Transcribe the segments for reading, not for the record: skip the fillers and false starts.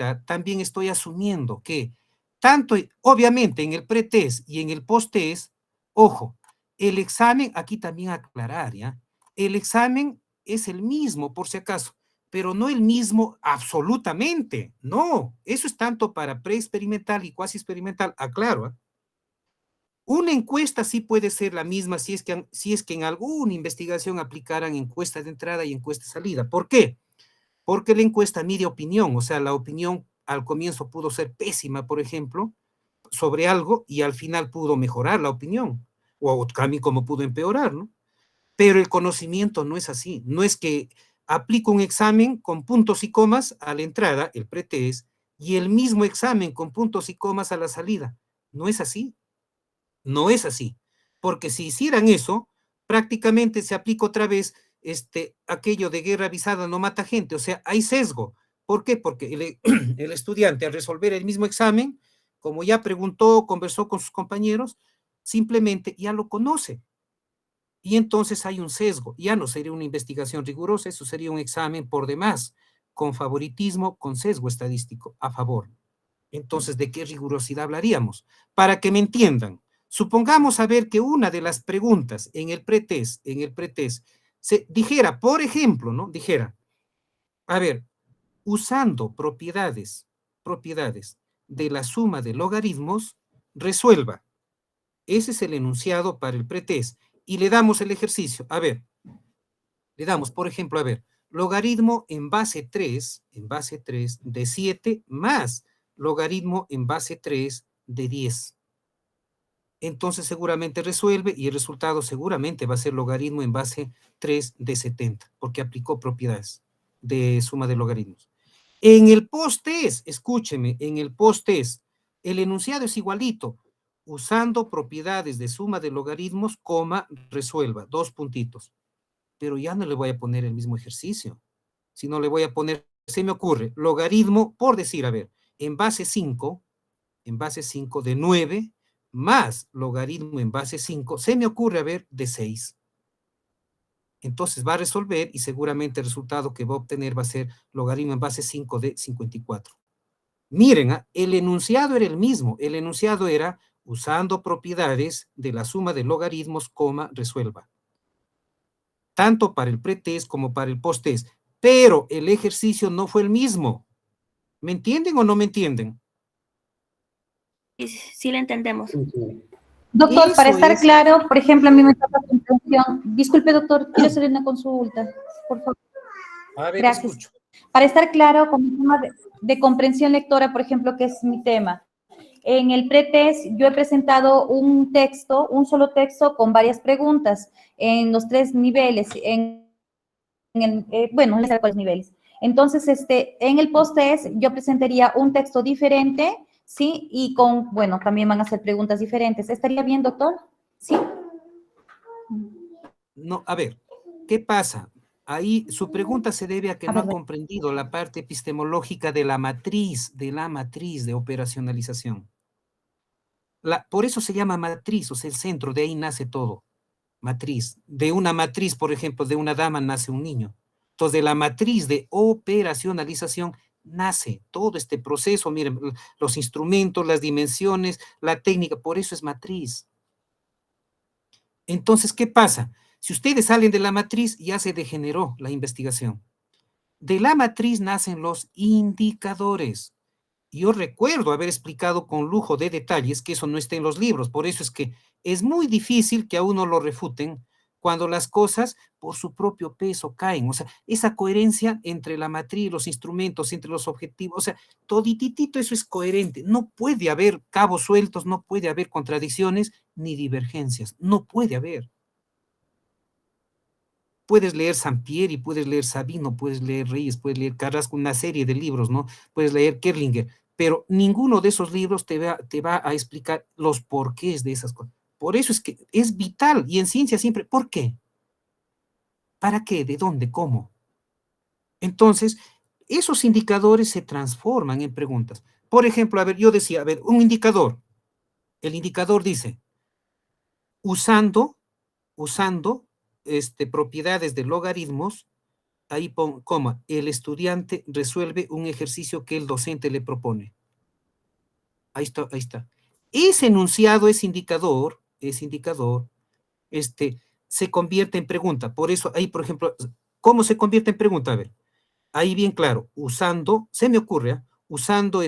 ahorita también estoy asumiendo que tanto, obviamente, en el pretest y en el posttest, ojo, el examen, aquí también aclarar, ¿ya? El examen es el mismo, por si acaso, pero no el mismo absolutamente, no. Eso es tanto para preexperimental y cuasi experimental, aclaro, ¿eh? Una encuesta sí puede ser la misma si es que en alguna investigación aplicaran encuesta de entrada y encuesta de salida. ¿Por qué? Porque la encuesta mide opinión, o sea, la opinión al comienzo pudo ser pésima, por ejemplo, sobre algo y al final pudo mejorar la opinión, o también como pudo empeorar, ¿no? Pero el conocimiento no es así, no es que aplico un examen con puntos y comas a la entrada, el pretest, y el mismo examen con puntos y comas a la salida. No es así, no es así, porque si hicieran eso, prácticamente se aplica otra vez aquello de guerra avisada no mata gente, o sea, hay sesgo. ¿Por qué? Porque el estudiante al resolver el mismo examen, como ya preguntó, conversó con sus compañeros, simplemente ya lo conoce. Y entonces hay un sesgo, ya no sería una investigación rigurosa, eso sería un examen por demás, con favoritismo, con sesgo estadístico a favor. Entonces, ¿de qué rigurosidad hablaríamos? Para que me entiendan, supongamos a ver que una de las preguntas en el pretest, se dijera, por ejemplo, ¿no? Dijera, a ver, usando propiedades de la suma de logaritmos, resuelva. Ese es el enunciado para el pretest. Y le damos el ejercicio. A ver, le damos, por ejemplo, a ver, logaritmo en base 3 de 7 más logaritmo en base 3 de 10. Entonces seguramente resuelve y el resultado seguramente va a ser logaritmo en base 3 de 70, porque aplicó propiedades de suma de logaritmos. En el post-test, escúcheme, en el post-test, el enunciado es igualito, usando propiedades de suma de logaritmos, coma, resuelva, dos puntitos. Pero ya no le voy a poner el mismo ejercicio, sino le voy a poner, se me ocurre, logaritmo, por decir, a ver, en base 5 de 9, más logaritmo en base 5, se me ocurre, a ver, de 6. Entonces va a resolver y seguramente el resultado que va a obtener va a ser logaritmo en base 5 de 54. Miren, el enunciado era el mismo. El enunciado era usando propiedades de la suma de logaritmos, coma, resuelva. Tanto para el pretest como para el posttest. Pero el ejercicio no fue el mismo. ¿Me entienden o no me entienden? Sí, lo entendemos. Doctor, para Eso estar es. claro, por ejemplo, a mí me toca comprensión. Disculpe, doctor, quiero hacer una consulta, por favor. A ver, Gracias. escucho. Para estar claro con el tema de comprensión lectora, por ejemplo, que es mi tema. En el pretest yo he presentado un texto, un solo texto con varias preguntas en los 3 niveles, bueno, no sé cuáles niveles. Entonces, en el post-test yo presentaría un texto diferente, ¿sí? Y con, bueno, también van a hacer preguntas diferentes. ¿Estaría bien, doctor? Sí. No, a ver, ¿qué pasa? Ahí su pregunta se debe a que A no ver, ha comprendido la parte epistemológica de la matriz de operacionalización. Por eso se llama matriz, o sea, el centro, de ahí nace todo. Matriz. De una matriz, por ejemplo, de una dama nace un niño. Entonces, de la matriz de operacionalización nace todo este proceso, miren, los instrumentos, las dimensiones, la técnica, por eso es matriz. Entonces, ¿qué pasa? Si ustedes salen de la matriz, ya se degeneró la investigación. De la matriz nacen los indicadores. Yo recuerdo haber explicado con lujo de detalles que eso no está en los libros, por eso es que es muy difícil que a uno lo refuten cuando las cosas por su propio peso caen. O sea, esa coherencia entre la matriz, los instrumentos, entre los objetivos, o sea, todititito eso es coherente. No puede haber cabos sueltos, no puede haber contradicciones ni divergencias, no puede haber. Puedes leer Sampieri, puedes leer Sabino, puedes leer Reyes, puedes leer Carrasco, una serie de libros, ¿no? Puedes leer Kerlinger, pero ninguno de esos libros te va a explicar los porqués de esas cosas. Por eso es que es vital, y en ciencia siempre, ¿por qué? ¿Para qué? ¿De dónde? ¿Cómo? Entonces, esos indicadores se transforman en preguntas. Por ejemplo, a ver, yo decía, a ver, un indicador. El indicador dice, usando propiedades de logaritmos, ahí pon coma, el estudiante resuelve un ejercicio que el docente le propone. Ahí está, ahí está. Ese enunciado, ese indicador, se convierte en pregunta. Por eso ahí, por ejemplo, ¿cómo se convierte en pregunta? A ver, ahí bien claro, usando, se me ocurre, usando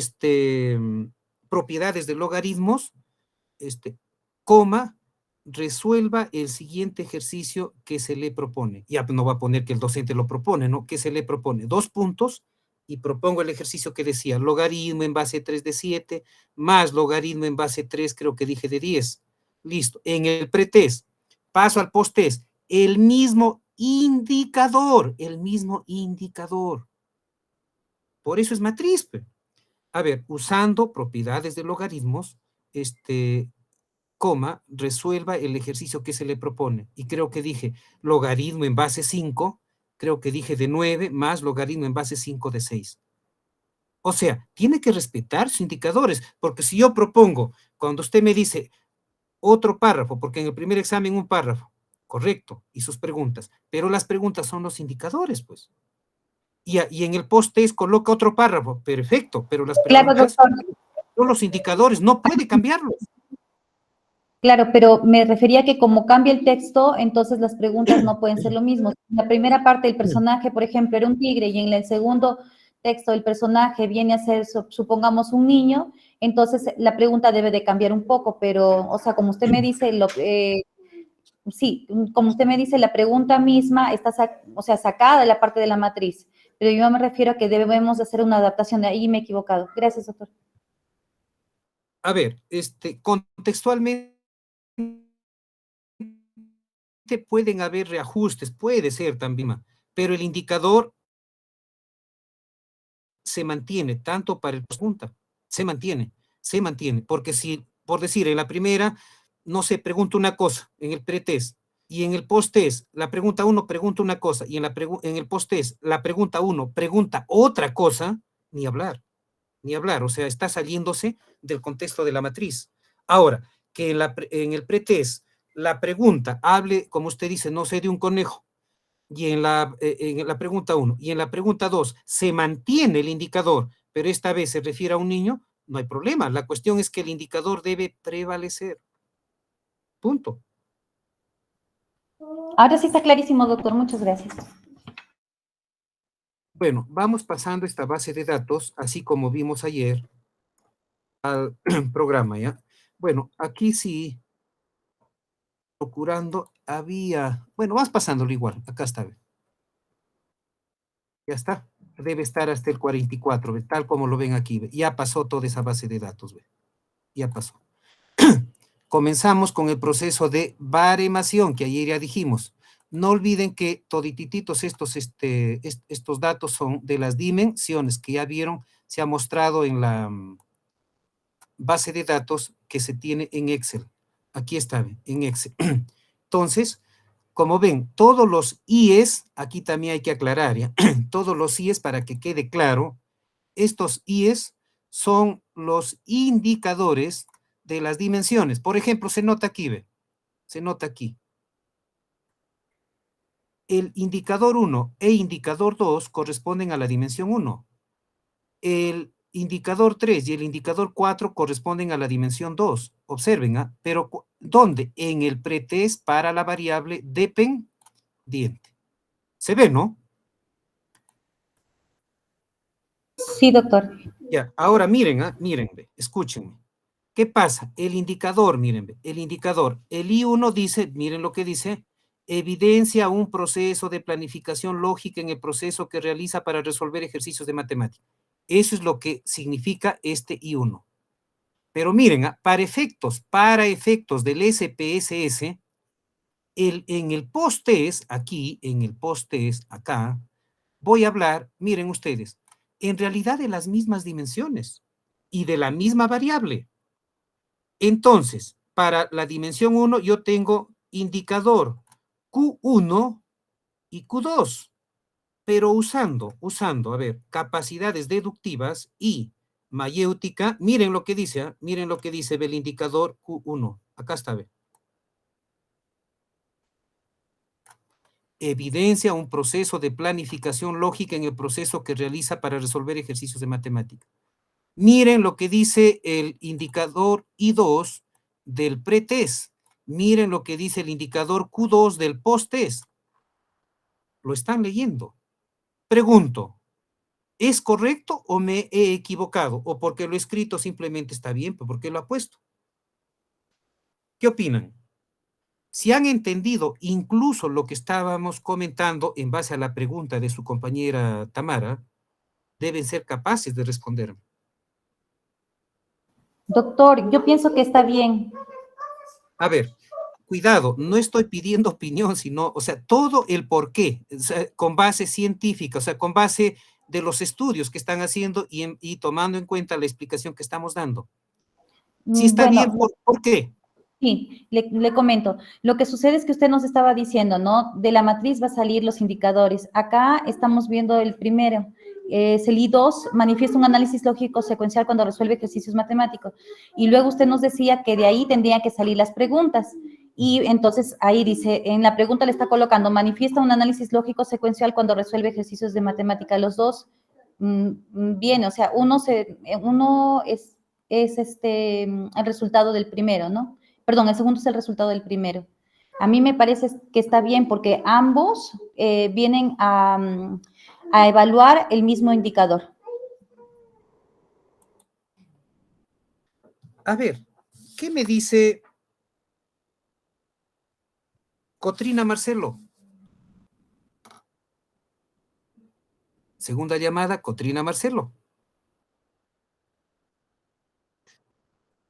propiedades de logaritmos, coma, resuelva el siguiente ejercicio que se le propone. Ya no va a poner que el docente lo propone, ¿no? Que se le propone 2 puntos y propongo el ejercicio que decía logaritmo en base 3 de 7 más logaritmo en base 3, creo que dije de 10. Listo. En el pretest, paso al posttest, el mismo indicador, el mismo indicador. Por eso es matriz. A ver, usando propiedades de logaritmos, coma, resuelva el ejercicio que se le propone. Y creo que dije logaritmo en base 5, creo que dije de 9 más logaritmo en base 5 de 6. O sea, tiene que respetar sus indicadores, porque si yo propongo, cuando usted me dice otro párrafo, porque en el primer examen un párrafo, correcto, y sus preguntas, pero las preguntas son los indicadores, pues. Y en el post-test coloca otro párrafo, perfecto, pero las Claro, preguntas doctor. son los indicadores, no puede cambiarlos. Claro, pero me refería a que como cambia el texto, entonces las preguntas no pueden ser lo mismo. En la primera parte el personaje, por ejemplo, era un tigre y en el segundo texto el personaje viene a ser, supongamos, un niño, entonces la pregunta debe de cambiar un poco, pero, o sea, como usted me dice, sí, como usted me dice, la pregunta misma está, o sea, sacada de la parte de la matriz, pero yo me refiero a que debemos de hacer una adaptación, de ahí me he equivocado. Gracias, doctor. A ver, contextualmente pueden haber reajustes, puede ser también, pero el indicador se mantiene tanto para el pregunta, se mantiene, porque si, por decir, en la primera, no se pregunta una cosa, en el pretest, y en el post-test, la pregunta 1 pregunta una cosa, y en el post-test, la pregunta 1 pregunta otra cosa, ni hablar, o sea, está saliéndose del contexto de la matriz. Ahora, que en el pretest la pregunta hable, como usted dice, no sé, de un conejo, y en la pregunta 1 y en la pregunta 2 se mantiene el indicador, pero esta vez se refiere a un niño, no hay problema. La cuestión es que el indicador debe prevalecer. Punto. Ahora sí está clarísimo, doctor. Muchas gracias. Bueno, vamos pasando esta base de datos, así como vimos ayer, al programa, ¿ya? Bueno, aquí sí, procurando, bueno, vas pasándolo igual, acá está. Ya está, debe estar hasta el 44, tal como lo ven aquí. Ya pasó toda esa base de datos, ya pasó. Comenzamos con el proceso de baremación, que ayer ya dijimos. No olviden que toditititos estos datos son de las dimensiones que ya vieron, se ha mostrado en la base de datos que se tiene en Excel. Aquí está, en Excel. Entonces, como ven, todos los IES, aquí también hay que aclarar, ¿ya? Todos los IES, para que quede claro, estos IES son los indicadores de las dimensiones. Por ejemplo, se nota aquí, ¿ve? Se nota aquí. El indicador 1 e indicador 2 corresponden a la dimensión 1. El indicador 3 y el indicador 4 corresponden a la dimensión 2. Observen, ¿ah? Pero ¿dónde? En el pretest para la variable dependiente. ¿Se ve, no? Sí, doctor. Ya, ahora miren, miren, escúchenme. ¿Qué pasa? El indicador, miren, el indicador, el I1 dice, miren lo que dice, evidencia un proceso de planificación lógica en el proceso que realiza para resolver ejercicios de matemática. Eso es lo que significa este I1. Pero miren, para efectos del SPSS, en el post-test, aquí, en el post-test, acá, voy a hablar, miren ustedes, en realidad de las mismas dimensiones y de la misma variable. Entonces, para la dimensión 1 yo tengo indicador Q1 y Q2, pero usando, a ver, capacidades deductivas y mayéutica, miren lo que dice, miren lo que dice el indicador Q1. Acá está, ve. evidencia un proceso de planificación lógica en el proceso que realiza para resolver ejercicios de matemática. Miren lo que dice el indicador I2 del pretest. Miren lo que dice el indicador Q2 del posttest. Lo están leyendo. Pregunto, ¿es correcto o me he equivocado? ¿O porque lo he escrito simplemente está bien? ¿Por qué lo ha puesto? ¿Qué opinan? Si han entendido incluso lo que estábamos comentando en base a la pregunta de su compañera Tamara, deben ser capaces de responderme. Doctor, yo pienso que está bien. A ver, cuidado, no estoy pidiendo opinión, sino, o sea, todo el por qué, o sea, con base científica, o sea, con base de los estudios que están haciendo y tomando en cuenta la explicación que estamos dando. Si está bien, Bueno, ¿por qué? sí, le comento. Lo que sucede es que usted nos estaba diciendo, ¿no? De la matriz va a salir los indicadores. Acá estamos viendo el primero. Es el I2, manifiesta un análisis lógico secuencial cuando resuelve ejercicios matemáticos. Y luego usted nos decía que de ahí tendrían que salir las preguntas. Y entonces ahí dice, en la pregunta le está colocando, manifiesta un análisis lógico secuencial cuando resuelve ejercicios de matemática. Los dos, bien, o sea, uno es el resultado del primero, ¿no? Perdón, el segundo es el resultado del primero. A mí me parece que está bien porque ambos vienen a evaluar el mismo indicador. A ver, ¿qué me dice Cotrina Marcelo? Segunda llamada, Cotrina Marcelo.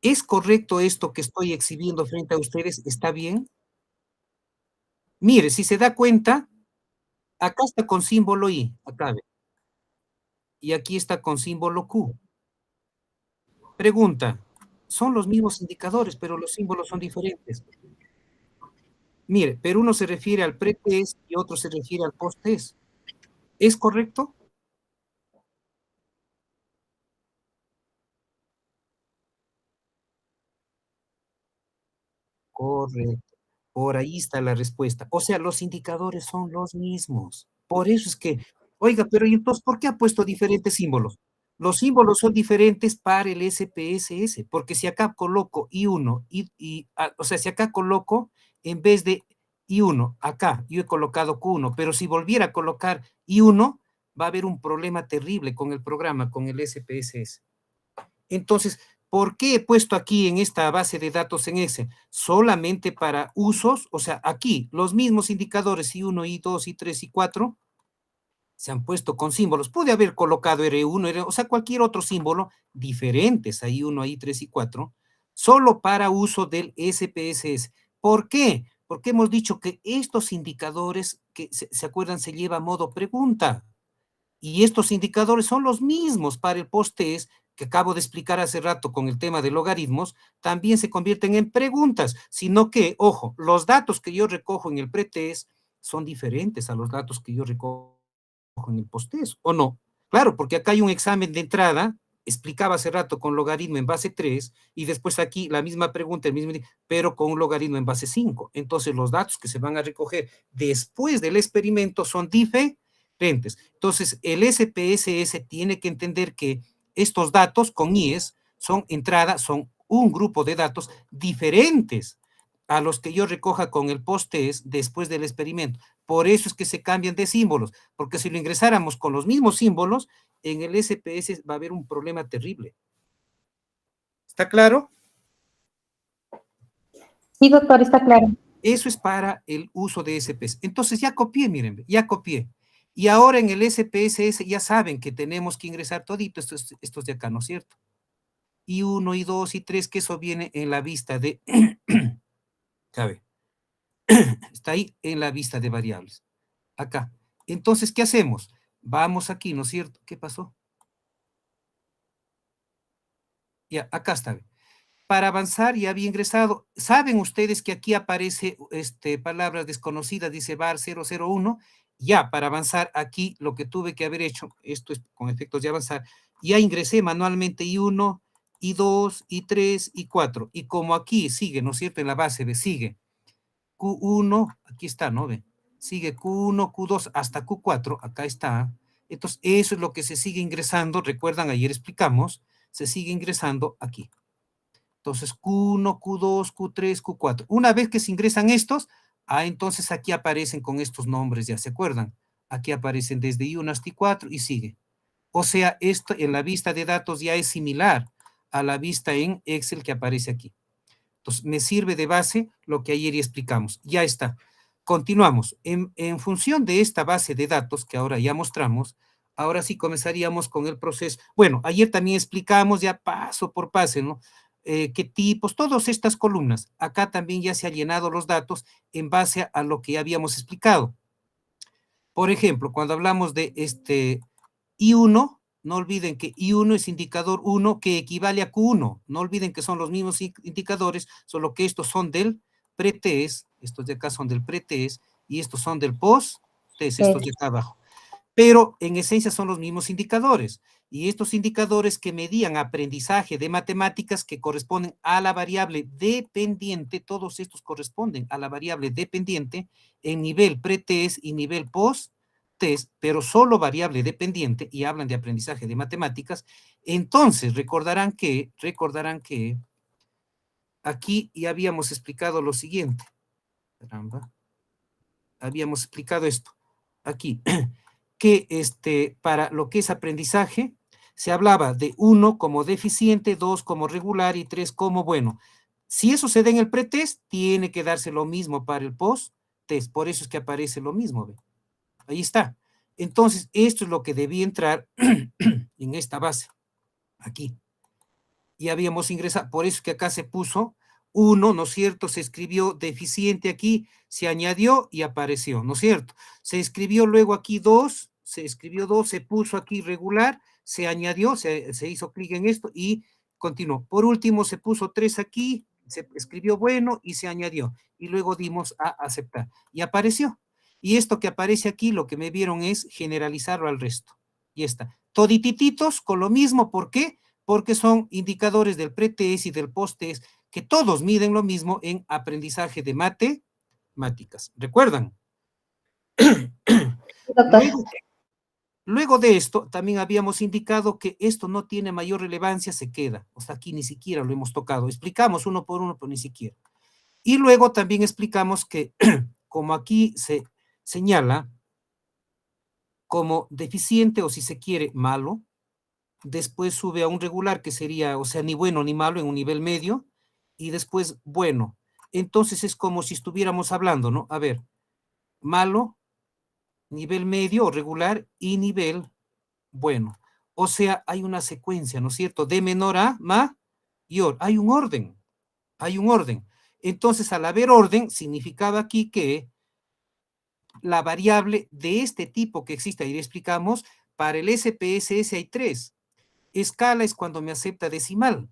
¿Es correcto esto que estoy exhibiendo frente a ustedes? ¿Está bien? Mire, si se da cuenta, acá está con símbolo I, acá ve, y aquí está con símbolo Q. Pregunta, son los mismos indicadores, pero los símbolos son diferentes. Mire, pero uno se refiere al pretest y otro se refiere al posttest. ¿Es correcto? Correcto. Por ahí está la respuesta. O sea, los indicadores son los mismos. Por eso es que, oiga, pero ¿y entonces por qué ha puesto diferentes símbolos? Los símbolos son diferentes para el SPSS, porque si acá coloco I1, o sea, si acá coloco, en vez de I1, acá yo he colocado Q1, pero si volviera a colocar I1, va a haber un problema terrible con el programa, con el SPSS. Entonces, ¿por qué he puesto aquí en esta base de datos en Excel? Solamente para usos, o sea, aquí los mismos indicadores I1, I2, I3, I4 se han puesto con símbolos. Pude haber colocado R1, o sea, cualquier otro símbolo diferentes a I1, I3, I4, solo para uso del SPSS. ¿Por qué? Porque hemos dicho que estos indicadores, que se acuerdan, se lleva a modo pregunta. Y estos indicadores son los mismos para el post-test que acabo de explicar hace rato con el tema de logaritmos, también se convierten en preguntas, sino que, ojo, los datos que yo recojo en el pretest son diferentes a los datos que yo recojo en el post-test, ¿o no? Claro, porque acá hay un examen de entrada, explicaba hace rato con logaritmo en base 3, y después aquí la misma pregunta, pero con un logaritmo en base 5. Entonces, los datos que se van a recoger después del experimento son diferentes. Entonces, el SPSS tiene que entender que estos datos con IES son entrada, son un grupo de datos diferentes a los que yo recoja con el post-test después del experimento. Por eso es que se cambian de símbolos, porque si lo ingresáramos con los mismos símbolos, en el SPS va a haber un problema terrible. ¿Está claro? Sí, doctor, está claro. Eso es para el uso de SPS. Entonces ya copié, miren, ya copié. Y ahora en el SPSS ya saben que tenemos que ingresar todito estos de acá, ¿no es cierto? Y 1, y 2, y 3, que eso viene en la vista de, ¿sabe? Está ahí en la vista de variables. Acá. Entonces, ¿qué hacemos? Vamos aquí, ¿no es cierto? ¿Qué pasó? Ya, acá está. Para avanzar ya había ingresado. ¿Saben ustedes que aquí aparece palabras desconocidas, dice bar 001? Ya, para avanzar aquí lo que tuve que haber hecho, esto es con efectos de avanzar, ya ingresé manualmente I1, I2, I3, I4. Y como aquí sigue, ¿no es cierto? En la base de sigue Q1, aquí está, ¿no ve? sigue Q1, Q2 hasta Q4, acá está. Entonces, eso es lo que se sigue ingresando, recuerdan, ayer explicamos, se sigue ingresando aquí. Entonces, Q1, Q2, Q3, Q4. Una vez que se ingresan estos, entonces aquí aparecen con estos nombres, ¿ya se acuerdan? Aquí aparecen desde I1 hasta I4 y sigue. O sea, esto en la vista de datos ya es similar a la vista en Excel que aparece aquí. Entonces, me sirve de base lo que ayer ya explicamos. Ya está. Continuamos. En función de esta base de datos que ahora ya mostramos, ahora sí comenzaríamos con el proceso. Bueno, ayer también explicamos ya paso por paso, ¿no? Qué tipos, todas estas columnas. Acá también ya se han llenado los datos en base a lo que ya habíamos explicado. Por ejemplo, cuando hablamos de I1, no olviden que I1 es indicador 1 que equivale a Q1. No olviden que son los mismos indicadores, solo que estos son del pre-test, estos de acá son del pre-test y estos son del post-test, estos de acá abajo. Pero en esencia son los mismos indicadores. Y estos indicadores que medían aprendizaje de matemáticas que corresponden a la variable dependiente, todos estos corresponden a la variable dependiente en nivel pre-test y nivel post-test, pero solo variable dependiente, y hablan de aprendizaje de matemáticas. Entonces, recordarán que aquí ya habíamos explicado lo siguiente. Caramba. Habíamos explicado esto. Aquí. Que para lo que es aprendizaje, se hablaba de 1 como deficiente, 2 como regular y 3 como bueno. Si eso se da en el pretest, tiene que darse lo mismo para el post-test. Por eso es que aparece lo mismo. ¿Ve? Ahí está. Entonces, esto es lo que debía entrar en esta base. Aquí. Y habíamos ingresado, por eso es que acá se puso 1, ¿no es cierto? Se escribió deficiente aquí, se añadió y apareció, ¿no es cierto? Se escribió luego aquí 2, se escribió 2, se puso aquí regular, se añadió, se hizo clic en esto y continuó. Por último, se puso 3 aquí, se escribió bueno y se añadió. Y luego dimos a aceptar. Y apareció. Y esto que aparece aquí, lo que me vieron es generalizarlo al resto. Y está. Toditititos con lo mismo, ¿por qué? Porque son indicadores del pre-test y del post-test que todos miden lo mismo en aprendizaje de matemáticas. ¿Recuerdan? Doctor. Luego de esto, también habíamos indicado que esto no tiene mayor relevancia, se queda. O sea, aquí ni siquiera lo hemos tocado. Explicamos uno por uno, pero ni siquiera. Y luego también explicamos que, como aquí se señala como deficiente o si se quiere malo, después sube a un regular que sería, o sea, ni bueno ni malo en un nivel medio, y después bueno. Entonces es como si estuviéramos hablando, ¿no? A ver, malo, nivel medio o regular y nivel bueno. O sea, hay una secuencia, ¿no es cierto? De menor a mayor. Hay un orden, hay un orden. Entonces, al haber orden, significaba aquí que la variable de este tipo que existe, ahí le explicamos, para el SPSS hay 3. Escala es cuando me acepta decimal.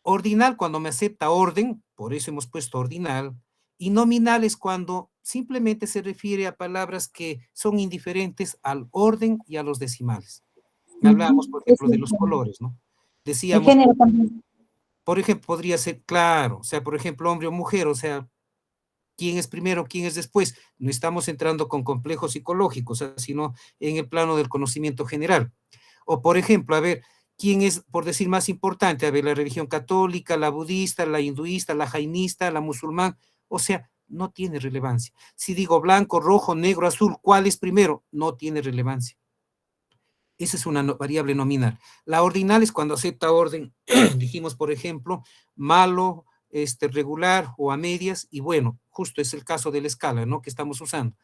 Ordinal cuando me acepta orden, por eso hemos puesto ordinal. Y nominal es cuando simplemente se refiere a palabras que son indiferentes al orden y a los decimales. Hablábamos, por ejemplo, de los colores, ¿no? El Decíamos, género también. por ejemplo, podría ser claro, o sea, por ejemplo, hombre o mujer, o sea, quién es primero, quién es después. No estamos entrando con complejos psicológicos, sino en el plano del conocimiento general. O, por ejemplo, a ver, ¿quién es, por decir más importante? A ver, la religión católica, la budista, la hinduista, la jainista, la musulmán. O sea, no tiene relevancia. Si digo blanco, rojo, negro, azul, ¿cuál es primero? No tiene relevancia. Esa es una variable nominal. La ordinal es cuando acepta orden. Dijimos, por ejemplo, malo, regular o a medias, y bueno, justo es el caso de la escala, ¿no? Que estamos usando.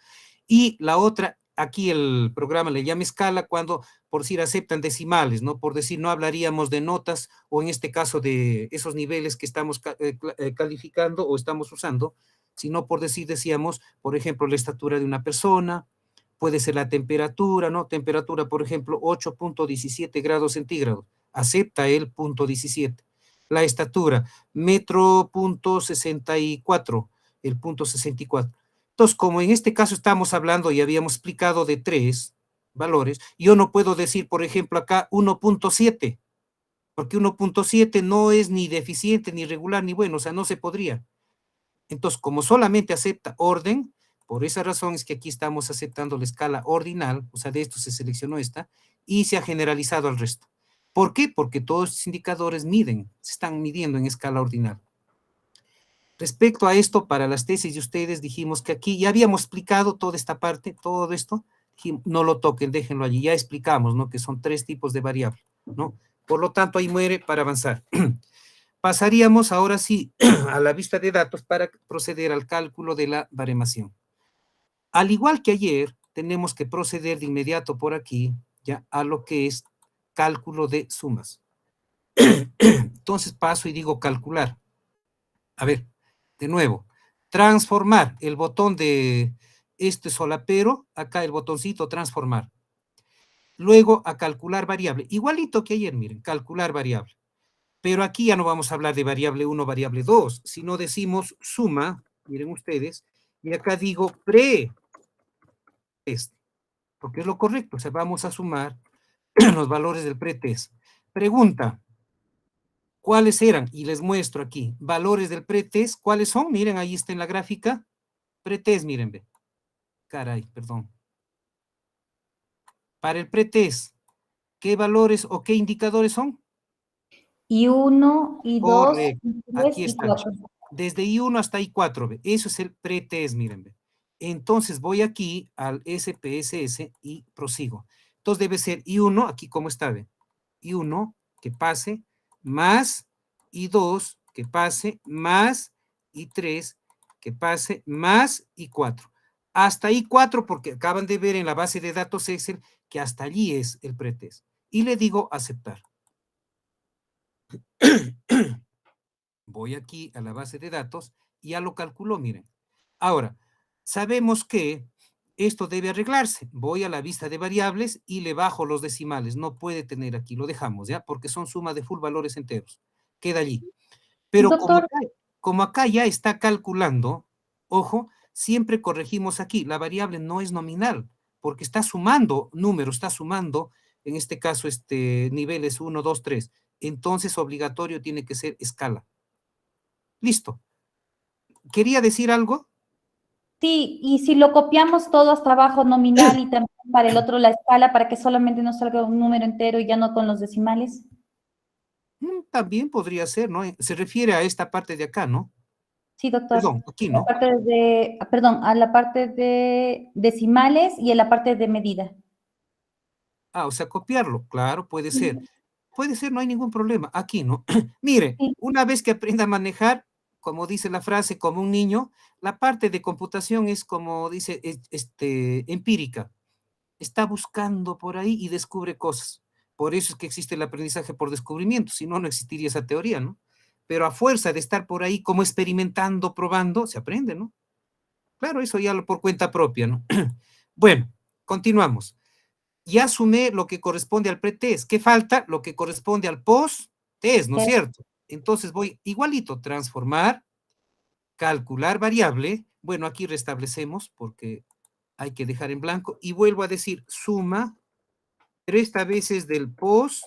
Y la otra, aquí el programa le llama escala cuando, por decir, aceptan decimales, ¿no? Por decir, no hablaríamos de notas o en este caso de esos niveles que estamos calificando o estamos usando, sino por decir, decíamos, por ejemplo, la estatura de una persona, puede ser la temperatura, ¿no? Temperatura, por ejemplo, 8.17 grados centígrados, acepta el punto 17. La estatura, metro punto 64, el punto 64. Entonces, como en este caso estamos hablando y habíamos explicado de 3 valores, yo no puedo decir, por ejemplo, acá 1.7, porque 1.7 no es ni deficiente, ni regular, ni bueno, o sea, no se podría. Entonces, como solamente acepta orden, Por esa razón es que aquí estamos aceptando la escala ordinal, o sea, de esto se seleccionó esta, y se ha generalizado al resto. ¿Por qué? Porque todos estos indicadores miden, se están midiendo en escala ordinal. Respecto a esto, para las tesis de ustedes, dijimos que aquí ya habíamos explicado toda esta parte, todo esto, no lo toquen, déjenlo allí, ya explicamos, ¿no? Que son 3 tipos de variable, ¿no? Por lo tanto, ahí muere para avanzar. Pasaríamos ahora sí a la vista de datos para proceder al cálculo de la baremación. Al igual que ayer, tenemos que proceder de inmediato por aquí, ya, a lo que es cálculo de sumas. Entonces paso y digo calcular. A ver, de nuevo, transformar el botón de este solapero, acá el botoncito transformar. Luego a calcular variable, igualito que ayer, miren, calcular variable. Pero aquí ya no vamos a hablar de variable 1, variable 2, sino decimos suma, miren ustedes, y acá digo pretest, porque es lo correcto, o sea, vamos a sumar los valores del pretest. Pregunta, ¿cuáles eran? Y les muestro aquí, valores del pretest, ¿cuáles son? Miren, ahí está en la gráfica, pretest, miren, ve. Caray, perdón. Para el pretest, ¿qué valores o qué indicadores son? I1, I2, Correcto, I3, aquí están. I4. Desde I1 hasta I4, ¿ve? Eso es el pretest, miren, ve. Entonces voy aquí al SPSS y prosigo. Entonces debe ser I1, aquí como está, ve. I1 que pase, más I2 que pase, más I3 que pase, más I4. Hasta I4, porque acaban de ver en la base de datos Excel que hasta allí es el pretest. Y le digo aceptar. Voy aquí a la base de datos y ya lo calculó, miren. Ahora, sabemos que esto debe arreglarse. Voy a la vista de variables y le bajo los decimales. No puede tener aquí, lo dejamos, ¿ya? Porque son suma de full valores enteros. Queda allí. Pero Doctor, como acá ya está calculando, ojo, siempre corregimos aquí. La variable no es nominal, porque está sumando números, está sumando, en este caso, niveles 1, 2, 3. Entonces, obligatorio tiene que ser escala. Listo. ¿Quería decir algo? sí, y si lo copiamos todo hasta abajo nominal y también para el otro la escala para que solamente nos salga un número entero y ya no con los decimales. También podría ser, ¿no? Se refiere a esta parte de acá, ¿no? Sí, doctor. Perdón, aquí, La ¿no? parte de, perdón, a la parte de decimales y en la parte de medida. Ah, o sea, copiarlo, claro, puede ser. Puede ser, no hay ningún problema. Aquí, ¿no? Mire, Sí, una vez que aprenda a manejar, como dice la frase, como un niño, la parte de computación es como dice, empírica. Está buscando por ahí y descubre cosas. Por eso es que existe el aprendizaje por descubrimiento, si no, no existiría esa teoría, ¿no? Pero a fuerza de estar por ahí como experimentando, probando, se aprende, ¿no? Claro, eso ya por cuenta propia, ¿no? Bueno, continuamos. Ya sumé lo que corresponde al pretest. ¿Qué falta? Lo que corresponde al post-test, ¿no es cierto? Entonces voy igualito, transformar, calcular variable. Bueno, aquí restablecemos porque hay que dejar en blanco. Y vuelvo a decir suma, pero esta vez es del test.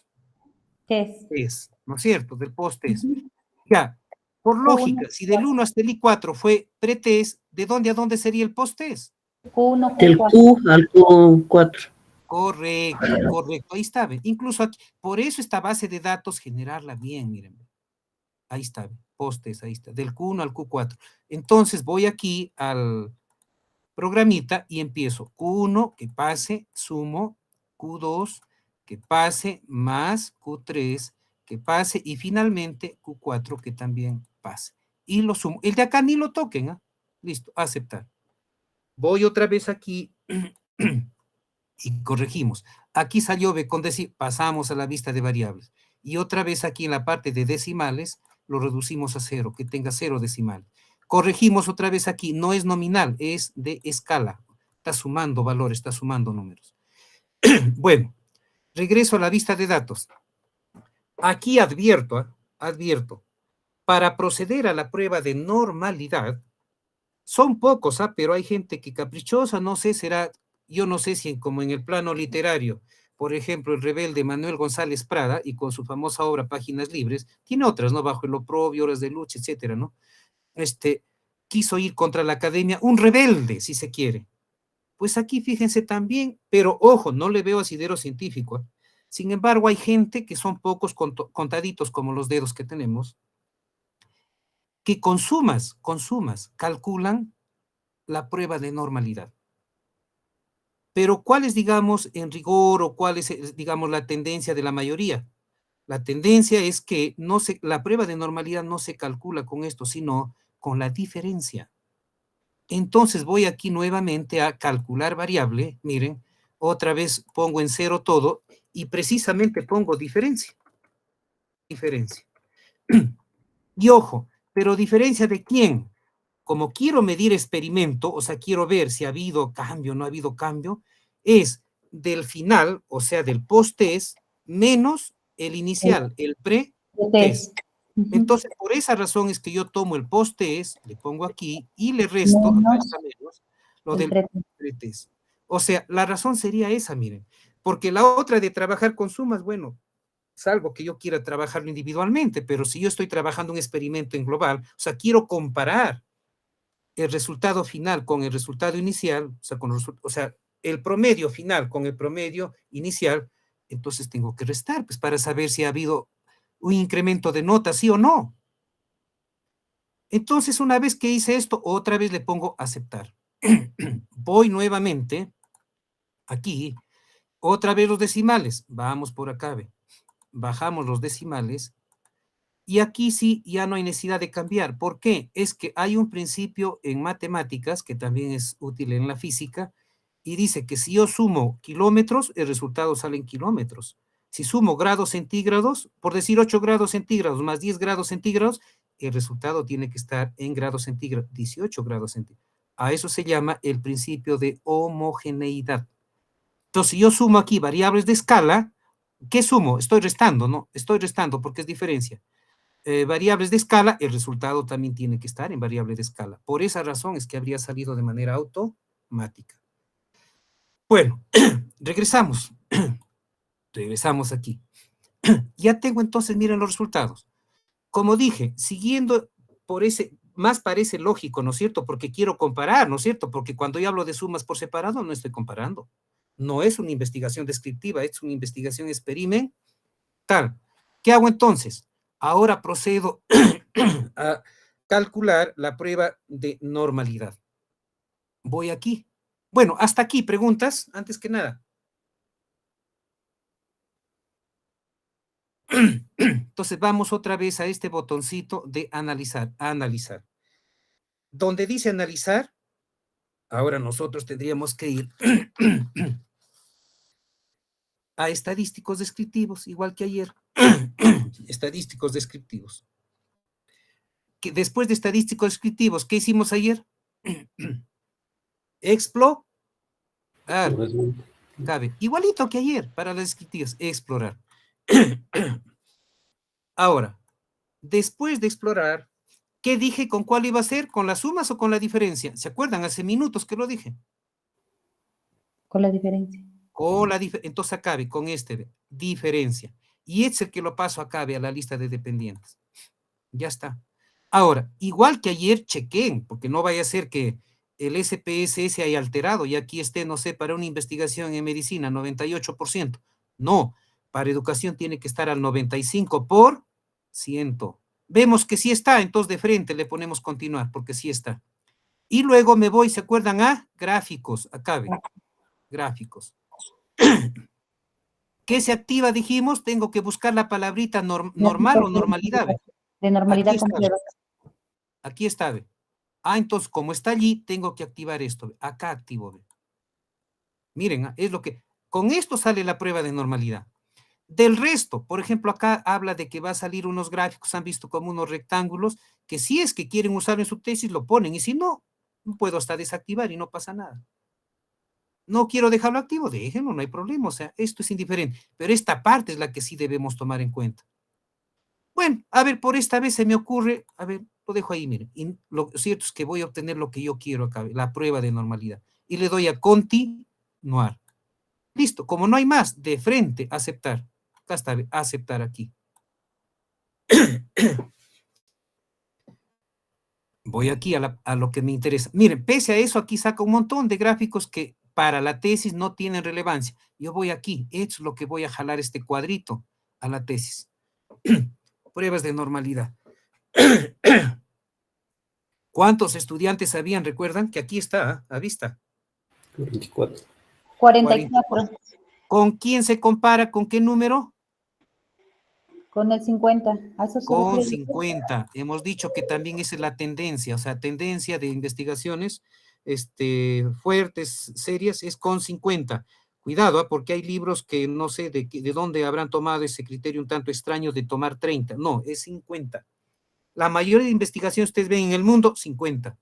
post-test, ¿no es cierto? Del post-test. Ujú. Ya, por Q1, lógica, si del 1 hasta el I4 fue pretest, ¿de dónde a dónde sería el post-test? Q1, Del Q4. Q al Q4. Correcto, correcto, ahí está, ¿ve? Incluso aquí, por eso esta base de datos, generarla bien, miren, ahí está, ¿ve? Postes, ahí está, del Q1 al Q4. Entonces voy aquí al programita y empiezo, Q1 que pase, sumo, Q2 que pase, más Q3 que pase, y finalmente Q4 que también pase. Y lo sumo, el de acá ni lo toquen, ¿ah? Listo, aceptar. Voy otra vez aquí y corregimos. Aquí salió B con decir, pasamos a la vista de variables. Y otra vez aquí en la parte de decimales, lo reducimos a 0, que tenga 0 decimal. Corregimos otra vez aquí, no es nominal, es de escala. Está sumando valores, está sumando números. Bueno, regreso a la vista de datos. Aquí advierto, para proceder a la prueba de normalidad, son pocos, pero hay gente que caprichosa, no sé, será, yo no sé si como en el plano literario, por ejemplo, el rebelde Manuel González Prada, y con su famosa obra Páginas Libres, tiene otras, ¿no? Bajo el oprobio, Horas de Lucha, etcétera, ¿no? Este, quiso ir contra la academia, un rebelde, si se quiere. Pues aquí fíjense también, pero ojo, no le veo asidero científico. Sin embargo, hay gente que son pocos contaditos como los dedos que tenemos, que consumas, calculan la prueba de normalidad. Pero ¿cuál es, digamos, en rigor o cuál es, digamos, la tendencia de la mayoría? La tendencia es que la prueba de normalidad no se calcula con esto, sino con la diferencia. Entonces voy aquí nuevamente a calcular variable, miren, otra vez pongo en cero todo y precisamente pongo diferencia. Diferencia. Y ojo, pero ¿diferencia de quién? Como quiero medir experimento, o sea, quiero ver si ha habido cambio o no ha habido cambio, es del final, o sea, del post-test, menos el inicial, el pre-test. Test. Entonces, por esa razón es que yo tomo el post-test, le pongo aquí y le resto, acá Menos está menos, lo el del pretest. pre-test. O sea, la razón sería esa, miren, porque la otra de trabajar con sumas, bueno, es algo que yo quiera trabajarlo individualmente, pero si yo estoy trabajando un experimento en global, o sea, quiero comparar el resultado final con el resultado inicial, o sea, el promedio final con el promedio inicial, entonces tengo que restar, pues para saber si ha habido un incremento de nota, sí o no. Entonces, una vez que hice esto, otra vez le pongo aceptar. Voy nuevamente aquí, otra vez los decimales, vamos por acá, ve. Bajamos los decimales, y aquí sí ya no hay necesidad de cambiar. ¿Por qué? Es que hay un principio en matemáticas, que también es útil en la física, y dice que si yo sumo kilómetros, el resultado sale en kilómetros. Si sumo grados centígrados, por decir 8 grados centígrados más 10 grados centígrados, el resultado tiene que estar en grados centígrados, 18 grados centígrados. A eso se llama el principio de homogeneidad. Entonces, si yo sumo aquí variables de escala, ¿qué sumo? Estoy restando, ¿no? Estoy restando porque es diferencia. Variables de escala, el resultado también tiene que estar en variable de escala. Por esa razón es que habría salido de manera automática. Bueno, regresamos. Regresamos aquí. Ya tengo entonces, miren los resultados. Como dije, siguiendo por ese, más parece lógico, ¿no es cierto? Porque quiero comparar, ¿no es cierto? Porque cuando yo hablo de sumas por separado, no estoy comparando. No es una investigación descriptiva, es una investigación experimental. ¿Qué hago entonces? Ahora procedo a calcular la prueba de normalidad. Voy aquí. Bueno, hasta aquí, preguntas, antes que nada. Entonces vamos otra vez a este botoncito de analizar, analizar. Donde dice analizar, ahora nosotros tendríamos que ir a estadísticos descriptivos, igual que ayer. Estadísticos descriptivos. Que después de estadísticos descriptivos, ¿qué hicimos ayer? Explorar. Cabe. Igualito que ayer, para las descriptivas, explorar. Ahora, después de explorar, ¿qué dije con cuál iba a ser? ¿Con las sumas o con la diferencia? ¿Se acuerdan? Hace minutos que lo dije. Con la diferencia. Con la entonces acabe con diferencia. Y es el que lo paso acabe a la lista de dependientes. Ya está. Ahora, igual que ayer, chequen, porque no vaya a ser que el SPSS haya alterado y aquí esté, no sé, para una investigación en medicina, 98%. No, para educación tiene que estar al 95%. Vemos que sí está, entonces de frente le ponemos continuar, porque sí está. Y luego me voy, ¿se acuerdan? A gráficos, acabe. Gráficos. ¿Qué se activa? Dijimos, tengo que buscar la palabrita normal o normalidad. De normalidad Aquí está. completa. Aquí está, ve. Ah, entonces, como está allí, tengo que activar esto. Ve. Acá activo, ve. Miren, es lo que... Con esto sale la prueba de normalidad. Del resto, por ejemplo, acá habla de que va a salir unos gráficos, han visto como unos rectángulos, que si es que quieren usar en su tesis, lo ponen, y si no, puedo hasta desactivar y no pasa nada. No quiero dejarlo activo, déjenlo, no hay problema, o sea, esto es indiferente, pero esta parte es la que sí debemos tomar en cuenta. Bueno, a ver, por esta vez se me ocurre, a ver, lo dejo ahí, miren, y lo cierto es que voy a obtener lo que yo quiero acá, la prueba de normalidad, y le doy a continuar. Listo, como no hay más, de frente, aceptar. Acá está, aceptar aquí. Voy aquí a lo que me interesa. Miren, pese a eso, aquí saca un montón de gráficos que para la tesis no tienen relevancia. Yo voy aquí, esto es lo que voy a jalar este cuadrito a la tesis. Pruebas de normalidad. ¿Cuántos estudiantes habían? Recuerdan que aquí está, a vista. 24. 44 ¿Con quién se compara? ¿Con qué número? con el 50. ¿A eso se Con refiere? 50. Hemos dicho que también esa es la tendencia, o sea, tendencia de investigaciones fuertes, serias, es con 50. Cuidado, porque hay libros que no sé de dónde habrán tomado ese criterio un tanto extraño de tomar 30. No, es 50. La mayoría de investigaciones ustedes ven en el mundo, 50.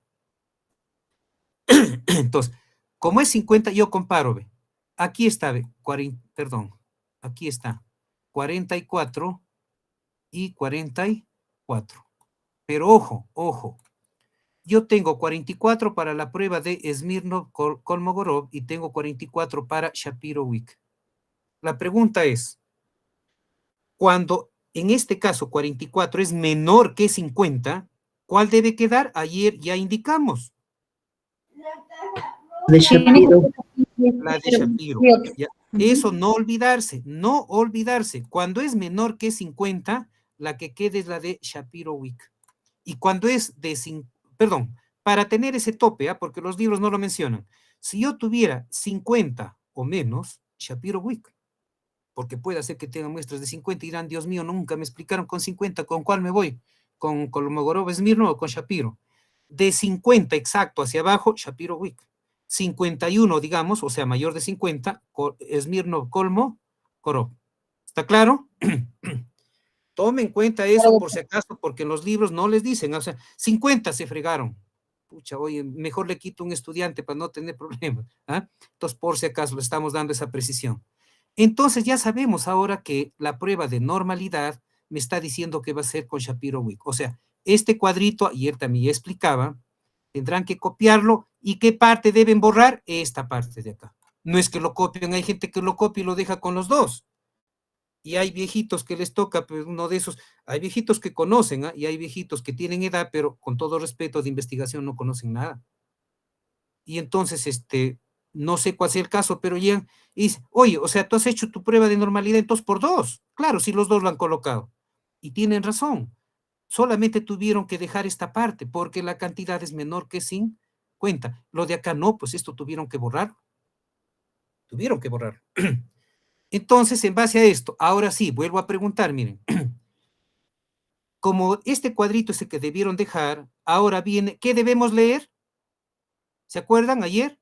Entonces, como es 50, yo comparo, ve. Aquí está, ve, perdón, aquí está, 44 y 44. Pero ojo, ojo, yo tengo 44 para la prueba de Smirnov-Kolmogorov y tengo 44 para Shapiro-Wick. La pregunta es, cuando en este caso 44 es menor que 50, ¿cuál debe quedar? Ayer ya indicamos, De Shapiro. la de Shapiro. Ya. Eso no olvidarse, no olvidarse. Cuando es menor que 50, la que quede es la de Shapiro-Wick. Y cuando es de, perdón, para tener ese tope, porque los libros no lo mencionan, si yo tuviera 50 o menos, Shapiro-Wick, porque puede ser que tenga muestras de 50 y dirán, Dios mío, nunca me explicaron con 50, ¿con cuál me voy? ¿Con Kolmogorov, Smirnov o con Shapiro? De 50 exacto hacia abajo, Shapiro-Wick. 51, digamos, o sea, mayor de 50, Smirnov, Kolmogorov. ¿Está claro? Tome en cuenta eso por si acaso, porque en los libros no les dicen, o sea, 50 se fregaron. Pucha, oye, mejor le quito un estudiante para no tener problemas. ¿Ah? Entonces, por si acaso, le estamos dando esa precisión. Entonces, ya sabemos ahora que la prueba de normalidad me está diciendo que va a ser con Shapiro-Wick. O sea, este cuadrito, ayer también ya explicaba, tendrán que copiarlo. ¿Y qué parte deben borrar? Esta parte de acá. No es que lo copien, hay gente que lo copia y lo deja con los dos. Y hay viejitos que les toca, pues uno de esos, hay viejitos que conocen, ¿eh? Y hay viejitos que tienen edad, pero con todo respeto de investigación no conocen nada. Y entonces, no sé cuál sea el caso, pero llegan y dicen, oye, o sea, tú has hecho tu prueba de normalidad, entonces por dos. Claro, si los dos lo han colocado. Y tienen razón. Solamente tuvieron que dejar esta parte, porque la cantidad es menor que 50. Lo de acá no, pues esto tuvieron que borrar. Tuvieron que borrar. Entonces, en base a esto, ahora sí, vuelvo a preguntar, miren. Como este cuadrito es el que debieron dejar, ahora viene, ¿qué debemos leer? ¿Se acuerdan ayer?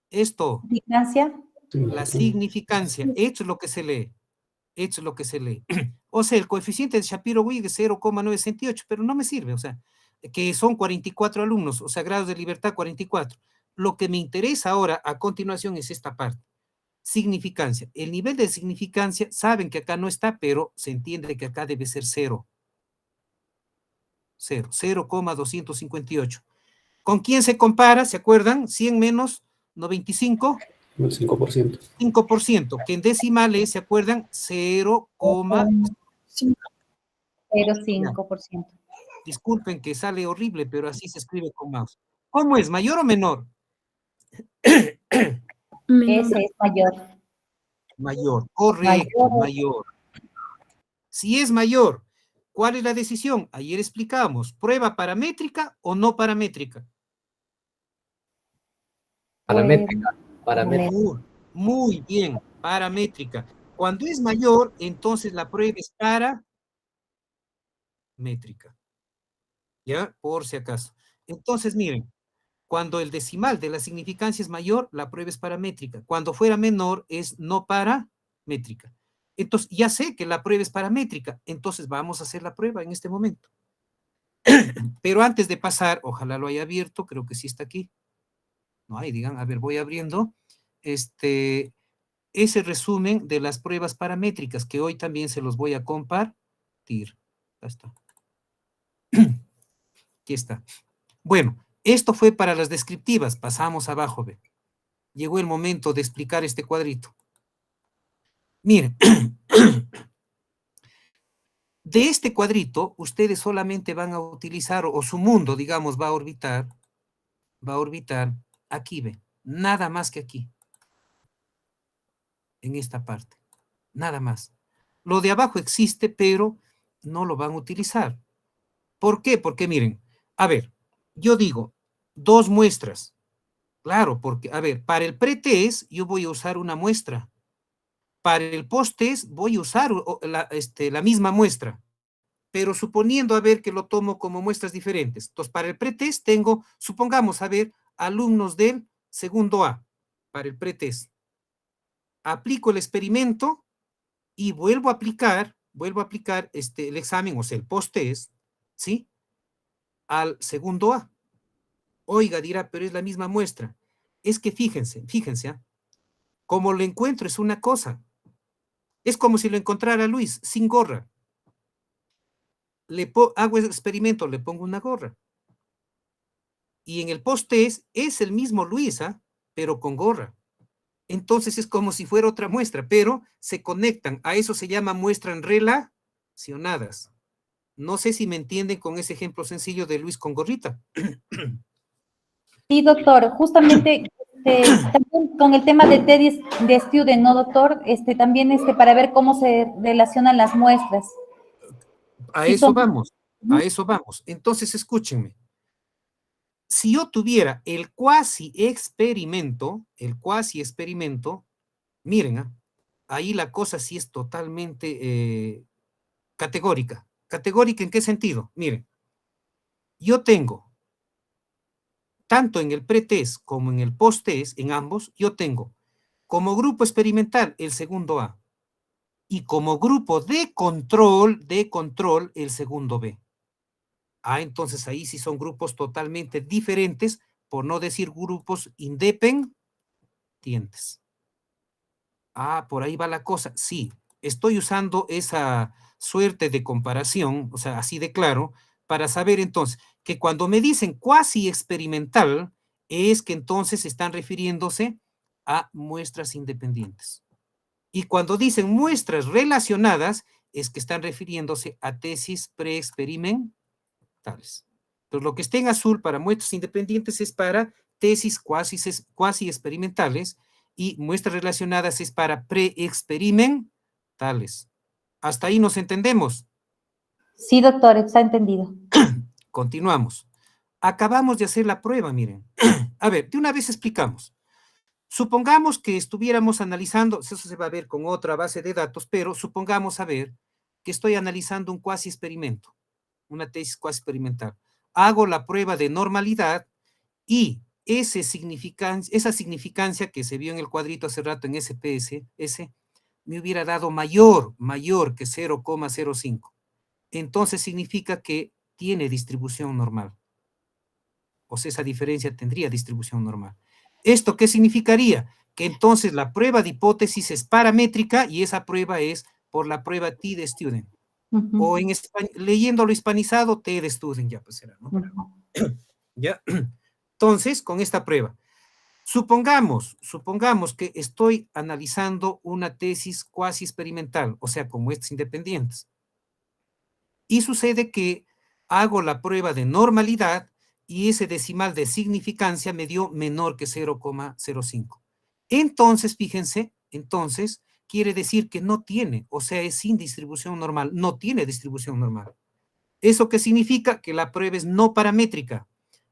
Esto, Significancia. la significancia, esto es lo que se lee, esto es lo que se lee. O sea, el coeficiente de Shapiro-Wilk es 0,968, pero no me sirve, o sea, que son 44 alumnos, o sea, grados de libertad 44. Lo que me interesa ahora a continuación es esta parte, significancia. El nivel de significancia, saben que acá no está, pero se entiende que acá debe ser 0. 0,258. ¿Con quién se compara? ¿Se acuerdan? 100 menos 95, El 5%. 5%, que en decimales, ¿se acuerdan? 0,05%. Disculpen que sale horrible, pero así se escribe con mouse. ¿Cómo es? ¿Mayor o menor? Ese es mayor. Mayor, correcto, mayor. Si es mayor, ¿cuál es la decisión? Ayer explicábamos, ¿prueba paramétrica o no paramétrica? Paramétrica. Paramétrica. Muy bien, paramétrica. Cuando es mayor, entonces la prueba es paramétrica. ¿Ya? Por si acaso. Entonces, miren, cuando el decimal de la significancia es mayor, la prueba es paramétrica. Cuando fuera menor, es no paramétrica. Entonces, ya sé que la prueba es paramétrica. Entonces, vamos a hacer la prueba en este momento. Pero antes de pasar, ojalá lo haya abierto, creo que sí está aquí. No hay, digan, a ver, voy abriendo. Ese resumen de las pruebas paramétricas que hoy también se los voy a compartir. Ya está. Aquí está. Bueno, esto fue para las descriptivas. Pasamos abajo, ve. Llegó el momento de explicar este cuadrito. Miren, De este cuadrito, ustedes solamente van a utilizar, o su mundo, digamos, va a orbitar aquí, ve, nada más que aquí, en esta parte, nada más. Lo de abajo existe, pero no lo van a utilizar. ¿Por qué? Porque miren, a ver, yo digo, 2 muestras. Claro, porque, a ver, para el pretest yo voy a usar una muestra. Para el post-test voy a usar la misma muestra, pero suponiendo, a ver, que lo tomo como muestras diferentes. Entonces, para el pretest tengo, supongamos, a ver, alumnos del segundo A, para el pretest. Aplico el experimento y vuelvo a aplicar el examen, o sea, el post-test, ¿sí? Al segundo A. Oiga, dirá, pero es la misma muestra. Es que fíjense, ¿ah? Como lo encuentro es una cosa. Es como si lo encontrara Luis, sin gorra. Hago el experimento, le pongo una gorra. Y en el post-test es el mismo Luis, ¿ah? Pero con gorra. Entonces es como si fuera otra muestra, pero se conectan. A eso se llama muestras relacionadas. No sé si me entienden con ese ejemplo sencillo de Luis con gorrita. Sí, doctor, justamente también con el tema de de student, ¿no, doctor? También para ver cómo se relacionan las muestras. A Sí, eso vamos, a eso vamos. Entonces, escúchenme. Si yo tuviera el cuasi experimento, miren, ahí la cosa sí es totalmente categórica. ¿Categórica en qué sentido? Miren, yo tengo, tanto en el pretest como en el posttest, en ambos, yo tengo como grupo experimental el segundo A y como grupo de control, el segundo B. Entonces ahí sí son grupos totalmente diferentes, por no decir grupos independientes. Por ahí va la cosa. Sí, estoy usando esa suerte de comparación, o sea, así de claro, para saber entonces que cuando me dicen cuasi experimental, es que entonces están refiriéndose a muestras independientes. Y cuando dicen muestras relacionadas, es que están refiriéndose a tesis preexperimentales. Entonces, lo que esté en azul para muestras independientes es para tesis cuasi experimentales y muestras relacionadas es para preexperimentales. ¿Hasta ahí nos entendemos? Sí, doctor, está entendido. Continuamos. Acabamos de hacer la prueba, miren. A ver, de una vez explicamos. Supongamos que estuviéramos analizando, eso se va a ver con otra base de datos, pero supongamos, a ver, que estoy analizando un cuasi experimento, una tesis cuasi experimental. Hago la prueba de normalidad y esa significancia que se vio en el cuadrito hace rato en SPS, me hubiera dado mayor que 0,05. Entonces significa que tiene distribución normal. O sea, esa diferencia tendría distribución normal. ¿Esto qué significaría? Que entonces la prueba de hipótesis es paramétrica y esa prueba es por la prueba T de student. O en leyéndolo hispanizado, T de student, ya pues será, ¿no? ¿Ya? Entonces, con esta prueba, supongamos que estoy analizando una tesis cuasi experimental, o sea, con muestras independientes. Y sucede que hago la prueba de normalidad y ese decimal de significancia me dio menor que 0,05. Entonces, fíjense, quiere decir que no tiene, o sea, es sin distribución normal, no tiene distribución normal. ¿Eso qué significa? Que la prueba es no paramétrica.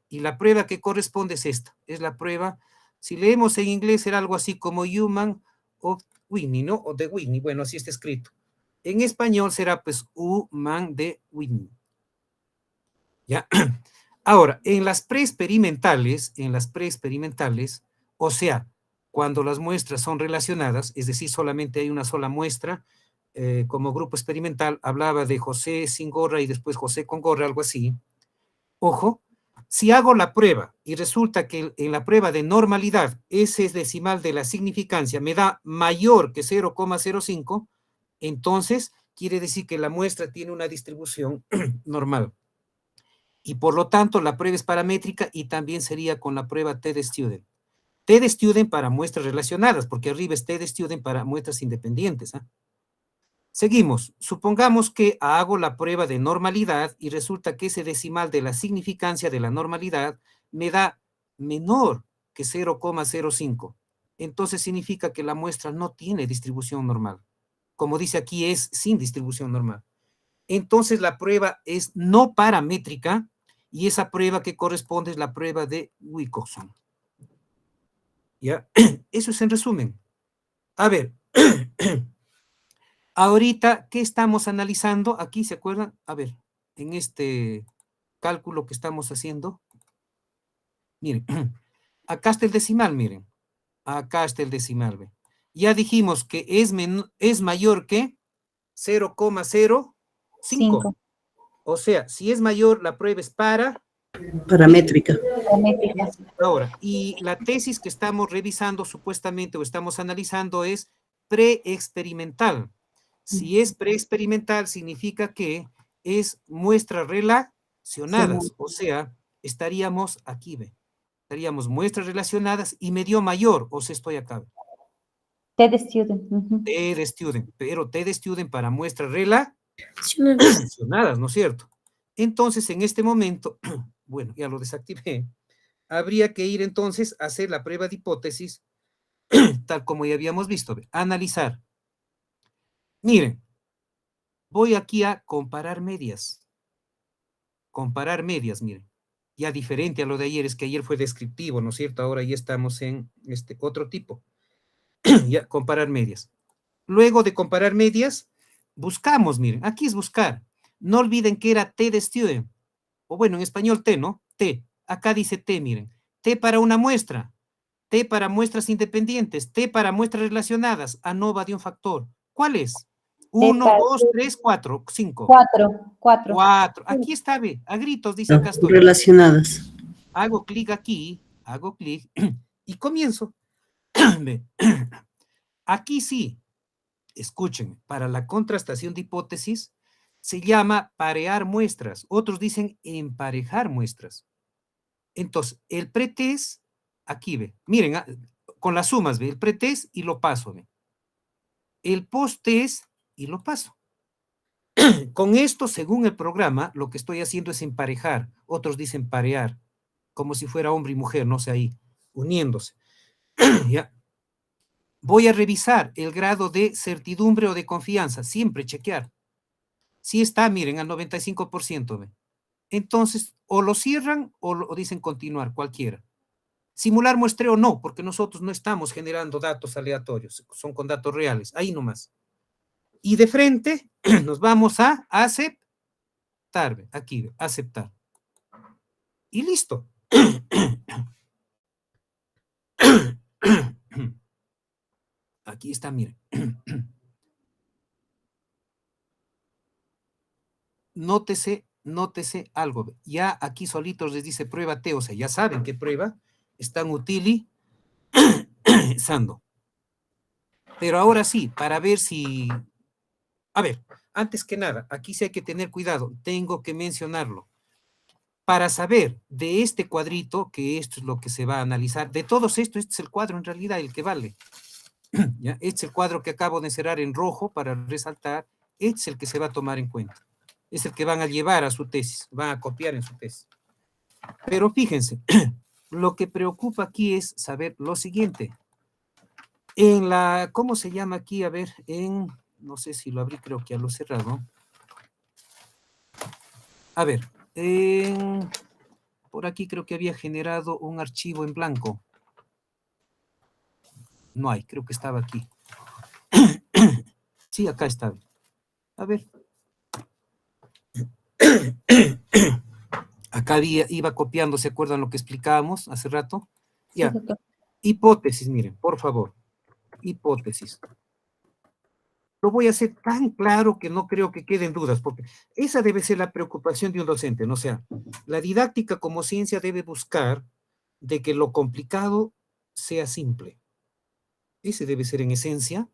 Y la prueba que corresponde es esta. Es la prueba, si leemos en inglés, era algo así como Human of Whitney, ¿no? O de Whitney, bueno, así está escrito. En español será pues Human de Whitney. ¿Ya? Ahora, en las preexperimentales, o sea, cuando las muestras son relacionadas, es decir, solamente hay una sola muestra, como grupo experimental, hablaba de José sin gorra y después José con gorra, algo así. Ojo, si hago la prueba y resulta que en la prueba de normalidad ese decimal de la significancia me da mayor que 0,05, entonces quiere decir que la muestra tiene una distribución normal. Y por lo tanto la prueba es paramétrica y también sería con la prueba T de student. T de student para muestras relacionadas, porque arriba es T de student para muestras independientes. Seguimos. Supongamos que hago la prueba de normalidad y resulta que ese decimal de la significancia de la normalidad me da menor que 0,05. Entonces significa que la muestra no tiene distribución normal. Como dice aquí, es sin distribución normal. Entonces la prueba es no paramétrica y esa prueba que corresponde es la prueba de Wilcoxon. ¿Ya? Eso es en resumen. A ver, ahorita, ¿qué estamos analizando? Aquí, ¿se acuerdan? A ver, en este cálculo que estamos haciendo. Miren, acá está el decimal, miren. Acá está el decimal, ¿ve? Ya dijimos que es mayor que 0,05. 5. O sea, si es mayor, la prueba es Paramétrica. Paramétricas. Ahora, y la tesis que estamos revisando supuestamente o estamos analizando es preexperimental. Si es preexperimental, significa que es muestras relacionadas. O sea, estaríamos aquí, ¿ve? Estaríamos muestras relacionadas y me dio mayor, o sea, estoy acá. T de student. T de student, pero T de student para muestras relacionadas, ¿no es cierto? Entonces, en este momento, bueno, ya lo desactivé, habría que ir entonces a hacer la prueba de hipótesis, tal como ya habíamos visto, ¿ve? Analizar. Miren, voy aquí a comparar medias. Comparar medias, miren. Ya diferente a lo de ayer, es que ayer fue descriptivo, ¿no es cierto? Ahora ya estamos en este otro tipo. Ya, comparar medias. Luego de comparar medias, buscamos, miren, aquí es buscar. No olviden que era T de student. O bueno, en español T, ¿no? T. Acá dice T, miren. T para una muestra. T para muestras independientes. T para muestras relacionadas. ANOVA de un factor. ¿Cuál es? 1, 2, 3, 4, 5. 4. 4. Aquí está, ve. A gritos dice acá estoy. Relacionadas. Hago clic aquí. Hago clic. Y comienzo. Ve. Aquí sí. Escúchenme. Para la contrastación de hipótesis se llama parear muestras. Otros dicen emparejar muestras. Entonces, el pretest, aquí ve, miren, con las sumas, ve, el pretest y lo paso, ve. El posttest y lo paso. Con esto, según el programa, lo que estoy haciendo es emparejar. Otros dicen parear, como si fuera hombre y mujer, no sé, ahí, uniéndose. Ya. Voy a revisar el grado de certidumbre o de confianza, siempre chequear. Si está, miren, al 95%, ve. Entonces, o lo cierran o dicen continuar, cualquiera. Simular muestreo no, porque nosotros no estamos generando datos aleatorios, son con datos reales, ahí nomás. Y de frente nos vamos a aceptar, aquí, aceptar. Y listo. Aquí está, miren. Nótese algo. Ya aquí solitos les dice prueba T, o sea, ya saben qué prueba están utilizando. Pero ahora sí, para ver si... A ver, antes que nada, aquí sí hay que tener cuidado, tengo que mencionarlo. Para saber de este cuadrito, que esto es lo que se va a analizar, de todos estos, este es el cuadro en realidad, el que vale. ¿Ya? Este es el cuadro que acabo de encerrar en rojo para resaltar, este es el que se va a tomar en cuenta. Es el que van a llevar a su tesis, van a copiar en su tesis. Pero fíjense, lo que preocupa aquí es saber lo siguiente. En la, ¿cómo se llama aquí? A ver, no sé si lo abrí, creo que ya lo he cerrado. A ver, por aquí creo que había generado un archivo en blanco. No hay, creo que estaba aquí. Sí, acá está. A ver. Acá iba copiando, ¿se acuerdan lo que explicábamos hace rato? Ya. Hipótesis, miren, por favor. Hipótesis. Lo voy a hacer tan claro que no creo que queden dudas, porque esa debe ser la preocupación de un docente, ¿no? O sea, la didáctica como ciencia debe buscar de que lo complicado sea simple. Ese debe ser en esencia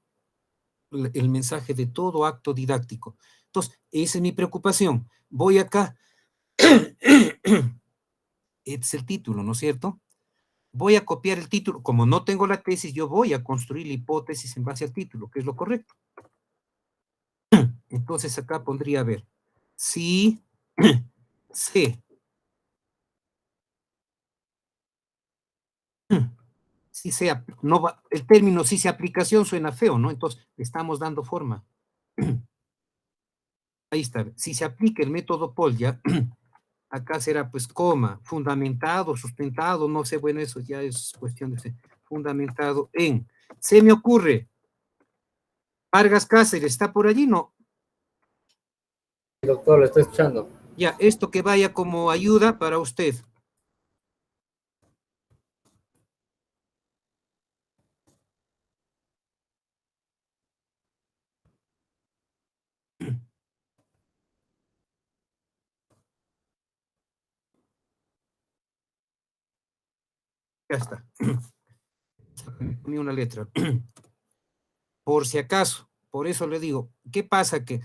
el mensaje de todo acto didáctico. Entonces, esa es mi preocupación. Voy acá. Este es el título, ¿no es cierto? Voy a copiar el título. Como no tengo la tesis, yo voy a construir la hipótesis en base al título, que es lo correcto. Entonces acá pondría, a ver, si C, si sea, no va, el término si se aplicación suena feo, ¿no? Entonces, le estamos dando forma. Ahí está, si se aplica el método Polya, acá será pues coma, fundamentado, sustentado, no sé, bueno, eso ya es cuestión de fundamentado en. Se me ocurre, Vargas Cáceres, ¿está por allí? No. Doctor, lo estoy escuchando. Ya, esto que vaya como ayuda para usted. Ya está. Ni una letra. Por si acaso, por eso le digo, ¿qué pasa? Que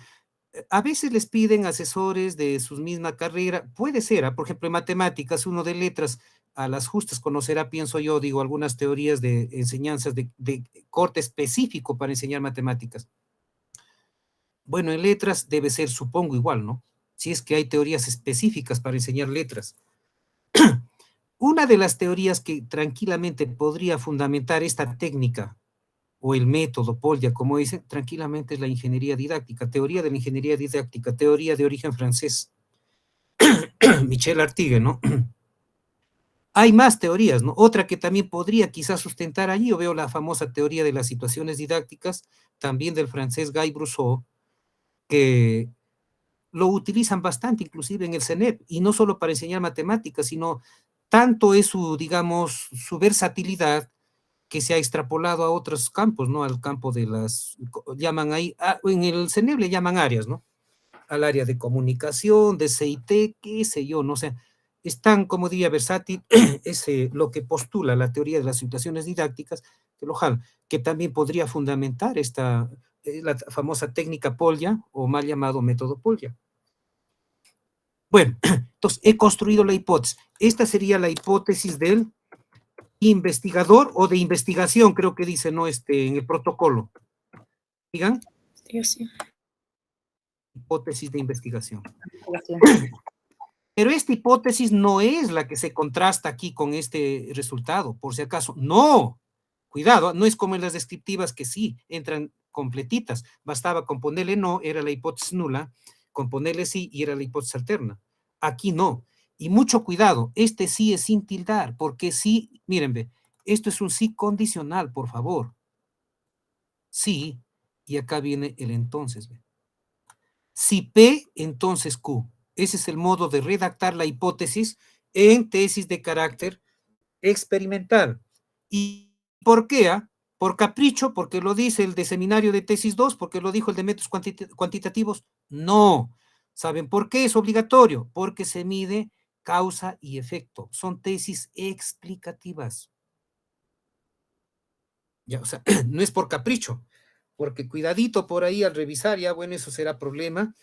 a veces les piden asesores de su misma carrera, puede ser, por ejemplo, en matemáticas, uno de letras, a las justas conocerá, pienso yo, digo, algunas teorías de enseñanzas de corte específico para enseñar matemáticas. Bueno, en letras debe ser, supongo, igual, ¿no? Si es que hay teorías específicas para enseñar letras. Una de las teorías que tranquilamente podría fundamentar esta técnica o el método Polya, como dicen, tranquilamente es la ingeniería didáctica, teoría de la ingeniería didáctica, teoría de origen francés, Michel Artigue, ¿no? Hay más teorías, ¿no? Otra que también podría quizás sustentar allí, yo veo la famosa teoría de las situaciones didácticas, también del francés Guy Brousseau, que lo utilizan bastante, inclusive en el CENEP, y no solo para enseñar matemáticas, sino tanto es su, digamos, su versatilidad, que se ha extrapolado a otros campos, ¿no? Al campo de las, llaman ahí, en el CENEP le llaman áreas, ¿no? Al área de comunicación, de CIT, qué sé yo, no sé. Es tan, como diría, versátil, es lo que postula la teoría de las situaciones didácticas, que lo jala, que también podría fundamentar esta, la famosa técnica Polya, o mal llamado método Polya. Bueno, entonces he construido la hipótesis. Esta sería la hipótesis del investigador o de investigación, creo que dice, ¿no? En el protocolo. Digan. Sí. Hipótesis de investigación. Pero esta hipótesis no es la que se contrasta aquí con este resultado, por si acaso. No, cuidado, no es como en las descriptivas que sí entran completitas. Bastaba con ponerle no, era la hipótesis nula, con ponerle sí y era la hipótesis alterna. Aquí no. Y mucho cuidado, este sí es sin tildar, porque sí, miren, ve, esto es un sí condicional, por favor. Sí, y acá viene el entonces, ve. Si P, entonces Q. Ese es el modo de redactar la hipótesis en tesis de carácter experimental. ¿Y por qué? ¿Por capricho? ¿Porque lo dice el de seminario de tesis 2? ¿Porque lo dijo el de métodos cuantitativos? No. ¿Saben por qué es obligatorio? Porque se mide causa y efecto. Son tesis explicativas. Ya, o sea, no es por capricho, porque cuidadito por ahí al revisar, ya bueno, eso será problema.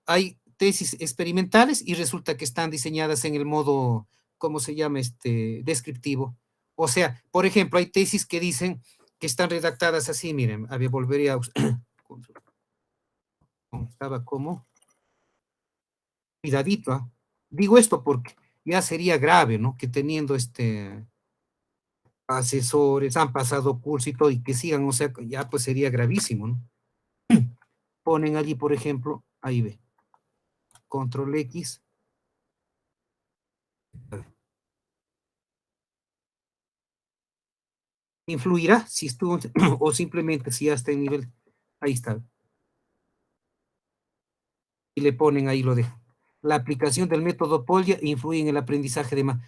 Hay tesis experimentales y resulta que están diseñadas en el modo, ¿cómo se llama? Descriptivo. O sea, por ejemplo, hay tesis que dicen que están redactadas así, miren, a ver, volvería a... Estaba como... Cuidadito, ¿eh? Digo esto porque ya sería grave, ¿no? Que teniendo asesores, han pasado curso y todo, y que sigan, o sea, ya pues sería gravísimo, ¿no? Ponen allí, por ejemplo, ahí ve, control X, influirá si estuvo, o simplemente si ya está en nivel, ahí está, y le ponen ahí lo de la aplicación del método Polya influye en el aprendizaje de más.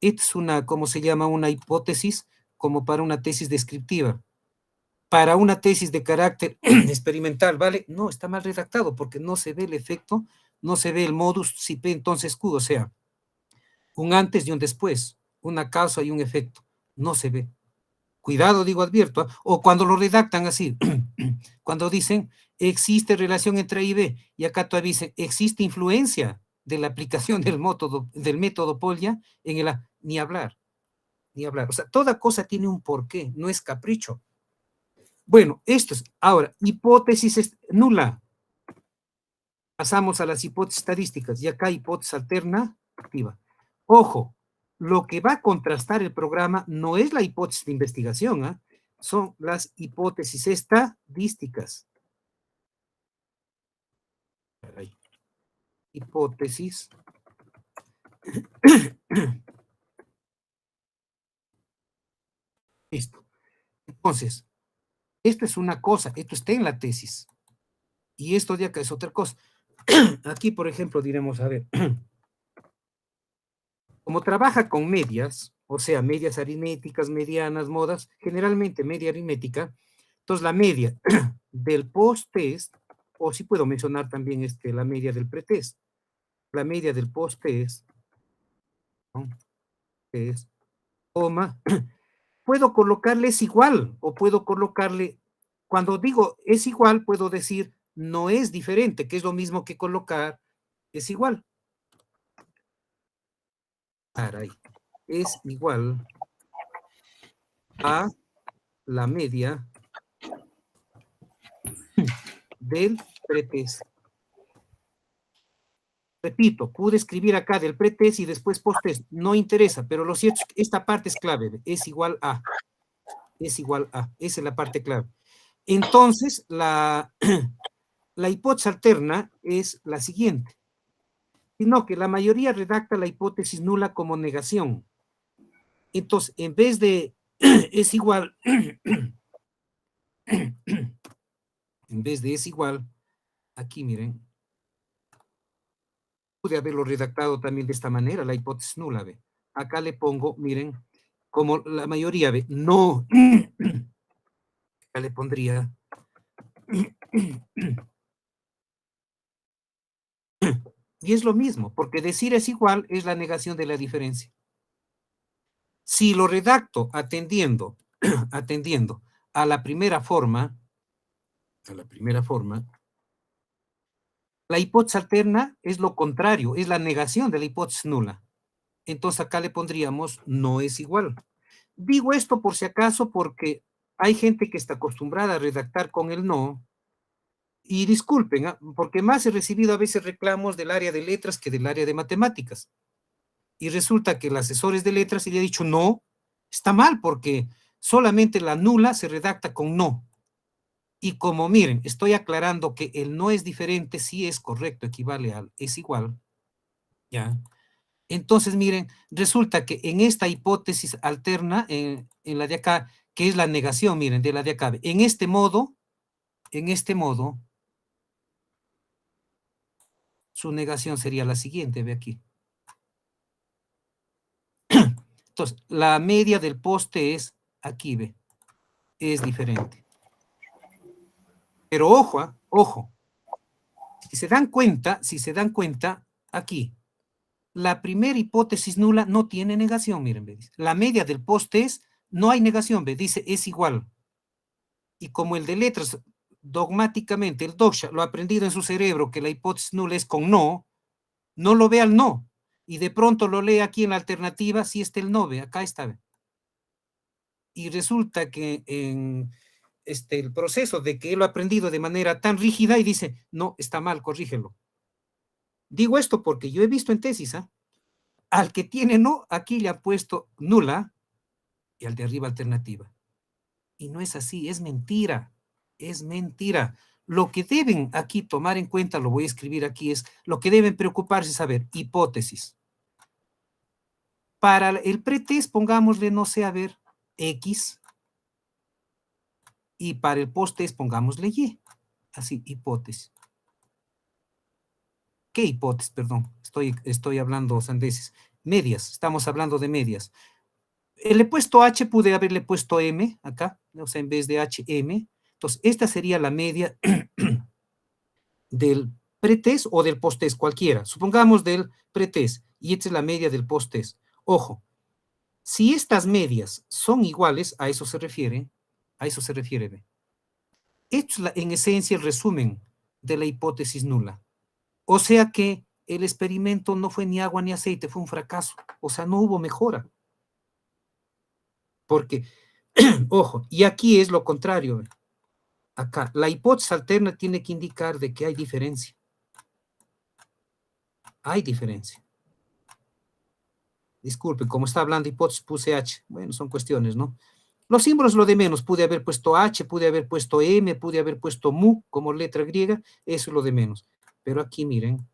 Es una, ¿cómo se llama? Una hipótesis como para una tesis descriptiva. Para una tesis de carácter experimental, ¿vale? No, está mal redactado porque no se ve el efecto, no se ve el modus si P entonces Q, o sea, un antes y un después, una causa y un efecto, no se ve. Cuidado, digo, advierto, o cuando lo redactan así, cuando dicen existe relación entre A y B, y acá todavía dicen existe influencia de la aplicación del método Polya en el ni hablar, ni hablar. O sea, toda cosa tiene un porqué, no es capricho. Bueno, esto es, ahora, hipótesis es nula. Pasamos a las hipótesis estadísticas y acá hipótesis alternativa. Ojo, lo que va a contrastar el programa no es la hipótesis de investigación, ¿ah? Son las hipótesis estadísticas. Caray. Hipótesis. Listo. Entonces, esto es una cosa, esto está en la tesis. Y esto de acá es otra cosa. Aquí, por ejemplo, diremos, a ver, como trabaja con medias, o sea, medias aritméticas, medianas, modas, generalmente media aritmética, entonces la media del post-test, o si puedo mencionar también la media del pretest, la media del post-test, ¿no? Es, coma, puedo colocarle es igual, o puedo colocarle, cuando digo es igual, puedo decir no es diferente, que es lo mismo que colocar es igual. Caray, es igual a la media del pretest. Repito, pude escribir acá del pretest y después posttest, no interesa, pero lo cierto es que esta parte es clave, es igual a, esa es la parte clave. Entonces, la hipótesis alterna es la siguiente, sino que la mayoría redacta la hipótesis nula como negación. Entonces, en vez de es igual, en vez de es igual, aquí miren, pude haberlo redactado también de esta manera, la hipótesis nula, ¿ve? Acá le pongo, miren, como la mayoría, ¿ve? No, acá le pondría, y es lo mismo, porque decir es igual es la negación de la diferencia. Si lo redacto atendiendo, atendiendo a la primera forma, la hipótesis alterna es lo contrario, es la negación de la hipótesis nula. Entonces acá le pondríamos no es igual. Digo esto por si acaso porque hay gente que está acostumbrada a redactar con el no, y disculpen, ¿ah? Porque más he recibido a veces reclamos del área de letras que del área de matemáticas. Y resulta que el asesor de letras le ha dicho no, está mal porque solamente la nula se redacta con no. Y como miren, estoy aclarando que el no es diferente, sí es correcto, equivale al es igual, ¿ya? Entonces, miren, resulta que en esta hipótesis alterna, en la de acá, que es la negación, miren, de la de acá, en este modo, su negación sería la siguiente, ve aquí. Entonces, la media del poste es, aquí ve, es diferente. Pero ojo, ojo, si se dan cuenta, aquí, la primera hipótesis nula no tiene negación, miren, ve, dice. La media del poste es, no hay negación, ve, dice es igual. Y como el de letras, dogmáticamente, el doxa lo ha aprendido en su cerebro que la hipótesis nula es con no, no lo ve al no. Y de pronto lo lee aquí en la alternativa, si está el no, ve, acá está, ve. Y resulta que en el proceso de que él lo ha aprendido de manera tan rígida y dice, no, está mal, corrígelo. Digo esto porque yo he visto en tesis, ¿ah? Al que tiene no, aquí le ha puesto nula y al de arriba alternativa. Y no es así, es mentira, es mentira. Lo que deben aquí tomar en cuenta, lo voy a escribir aquí, es lo que deben preocuparse es saber, hipótesis. Para el pretest, pongámosle, no sé, a ver, X, y para el posttest, pongámosle Y. Así, hipótesis. ¿Qué hipótesis? Perdón, estoy hablando sandeces. Medias, estamos hablando de medias. Le he puesto H, pude haberle puesto M acá, o sea, en vez de H, M. Entonces, esta sería la media del pretest o del posttest, cualquiera. Supongamos del pretest, y esta es la media del posttest. Ojo, si estas medias son iguales, a eso se refiere, ¿ve? Esto es en esencia el resumen de la hipótesis nula. O sea que el experimento no fue ni agua ni aceite, fue un fracaso. O sea, no hubo mejora. Porque, ojo, y aquí es lo contrario. Acá, la hipótesis alterna tiene que indicar de que hay diferencia. Hay diferencia. Disculpe, como está hablando hipótesis, puse H. Bueno, son cuestiones, ¿no? Los símbolos lo de menos. Pude haber puesto H, pude haber puesto M, pude haber puesto mu como letra griega. Eso es lo de menos. Pero aquí, miren.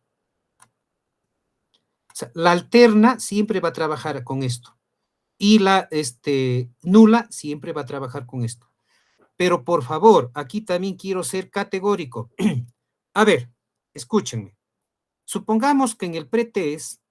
O sea, la alterna siempre va a trabajar con esto. Y la nula siempre va a trabajar con esto. Pero por favor, aquí también quiero ser categórico. A ver, escúchenme. Supongamos que en el pretest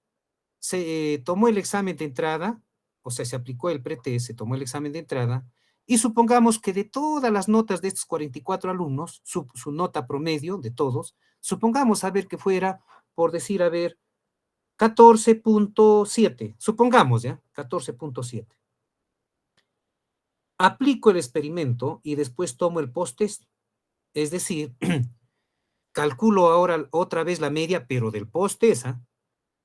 se tomó el examen de entrada, o sea, se aplicó el pretest, se tomó el examen de entrada, y supongamos que de todas las notas de estos 44 alumnos, su nota promedio de todos, supongamos a ver que fuera, por decir, a ver, 14.7, supongamos ya, 14.7. Aplico el experimento y después tomo el post-test, es decir, calculo ahora otra vez la media, pero del post-test, ¿ah?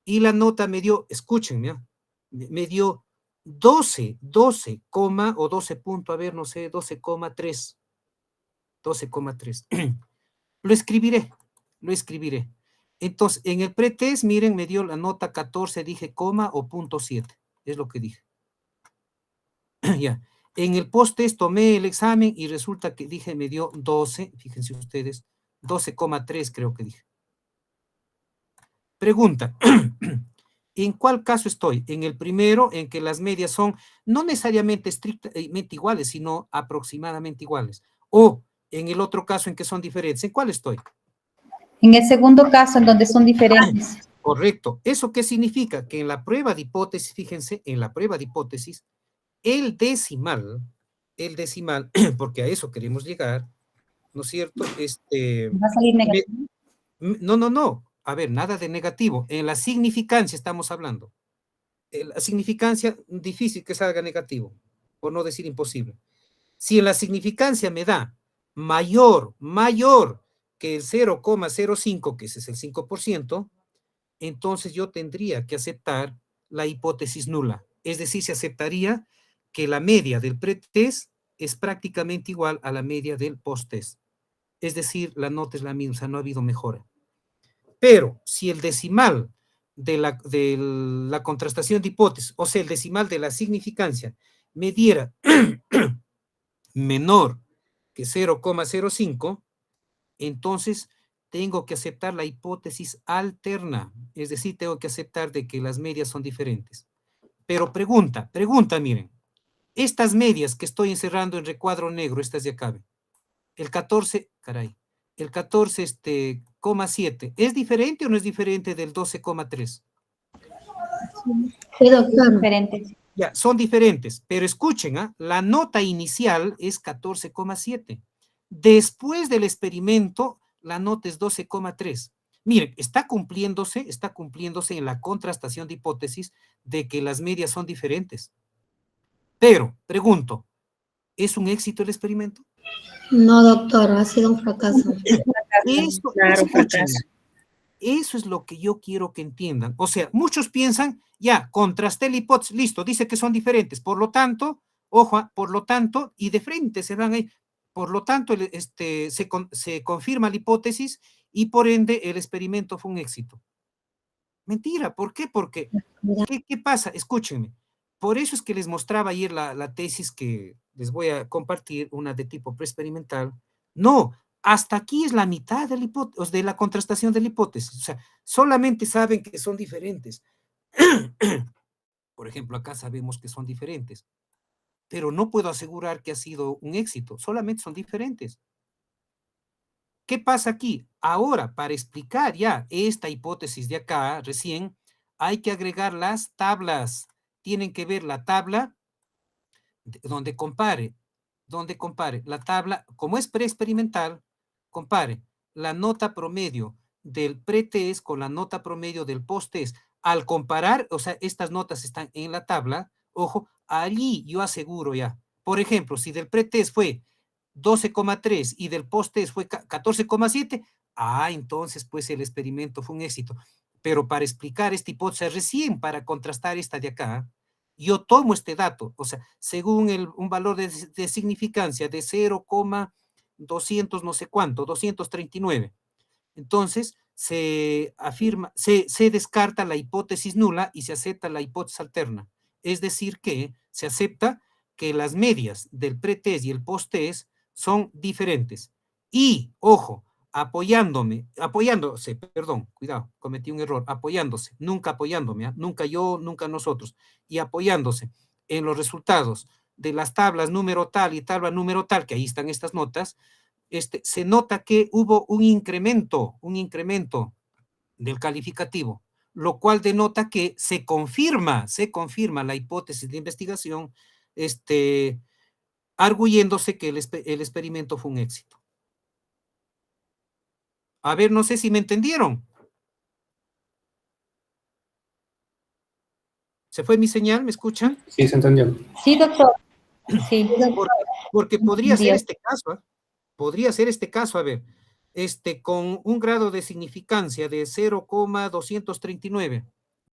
Y la nota me dio, escúchenme, ¿ah? Me dio 12, o 12 punto, a ver, no sé, 12,3. 12,3. Lo escribiré, lo escribiré. Entonces, en el pretest, miren, me dio la nota 14, dije coma o punto 7, es lo que dije. Ya. En el post-test tomé el examen y resulta que dije, me dio 12, fíjense ustedes, 12,3 creo que dije. Pregunta, ¿en cuál caso estoy? En el primero, en que las medias son no necesariamente estrictamente iguales, sino aproximadamente iguales. O en el otro caso en que son diferentes. ¿En cuál estoy? En el segundo caso, en donde son diferentes. Correcto. ¿Eso qué significa? Que en la prueba de hipótesis, fíjense, en la prueba de hipótesis, el decimal, porque a eso queremos llegar, ¿no es cierto? Va a salir negativo. No. A ver, nada de negativo. En la significancia estamos hablando. La significancia, difícil que salga negativo, por no decir imposible. Si en la significancia me da mayor que el 0,05, que ese es el 5%, entonces yo tendría que aceptar la hipótesis nula. Es decir, se aceptaría que la media del pretest es prácticamente igual a la media del posttest. Es decir, la nota es la misma, o sea, no ha habido mejora. Pero si el decimal de la contrastación de hipótesis, o sea, el decimal de la significancia, me diera menor que 0,05, entonces tengo que aceptar la hipótesis alterna, es decir, tengo que aceptar de que las medias son diferentes. Pero pregunta, miren, estas medias que estoy encerrando en recuadro negro, estas de acá, el 14, caray, el 14,7, ¿es diferente o no es diferente del 12,3? Sí, doctor. Diferentes. Ya, son diferentes, pero escuchen, ¿ah? La nota inicial es 14,7. Después del experimento, la nota es 12,3. Miren, está cumpliéndose en la contrastación de hipótesis de que las medias son diferentes. Pero, pregunto, ¿es un éxito el experimento? No, doctor, ha sido un fracaso. Eso, escúchenme. Eso es lo que yo quiero que entiendan. O sea, muchos piensan, ya, contrasté la hipótesis, listo, dice que son diferentes. Por lo tanto, ojo, por lo tanto, y de frente se van ahí, por lo tanto, se confirma la hipótesis y por ende el experimento fue un éxito. Mentira, ¿por qué? Porque, ¿qué pasa? Escúchenme. Por eso es que les mostraba ayer la tesis que les voy a compartir, una de tipo preexperimental. No, hasta aquí es la mitad de de la contrastación de la hipótesis. O sea, solamente saben que son diferentes. Por ejemplo, acá sabemos que son diferentes, pero no puedo asegurar que ha sido un éxito, solamente son diferentes. ¿Qué pasa aquí? Ahora, para explicar ya esta hipótesis de acá, recién, hay que agregar las tablas. Tienen que ver la tabla donde compare la tabla, como es preexperimental, compare la nota promedio del pretest con la nota promedio del posttest. Al comparar, o sea, estas notas están en la tabla, ojo, allí yo aseguro ya. Por ejemplo, si del pretest fue 12,3 y del posttest fue 14,7, entonces pues el experimento fue un éxito. Pero para explicar esta hipótesis, recién para contrastar esta de acá, yo tomo este dato, o sea, según un valor de significancia de 0,200 no sé cuánto, 239. Entonces, se afirma, se descarta la hipótesis nula y se acepta la hipótesis alterna. Es decir que se acepta que las medias del pretest y el posttest son diferentes. Y, ojo, apoyándose, perdón, cuidado, cometí un error, apoyándose, nunca apoyándome, ¿eh? Nunca yo, nunca nosotros, y apoyándose en los resultados de las tablas número tal y tabla número tal, que ahí están estas notas, se nota que hubo un incremento del calificativo, lo cual denota que se confirma la hipótesis de investigación, arguyéndose que el experimento fue un éxito. A ver, no sé si me entendieron. ¿Se fue mi señal? ¿Me escuchan? Sí, se entendió. Sí, doctor. Sí. Porque podría ser Dios. este caso, ¿eh? Podría ser este caso, a ver, con un grado de significancia de 0,239.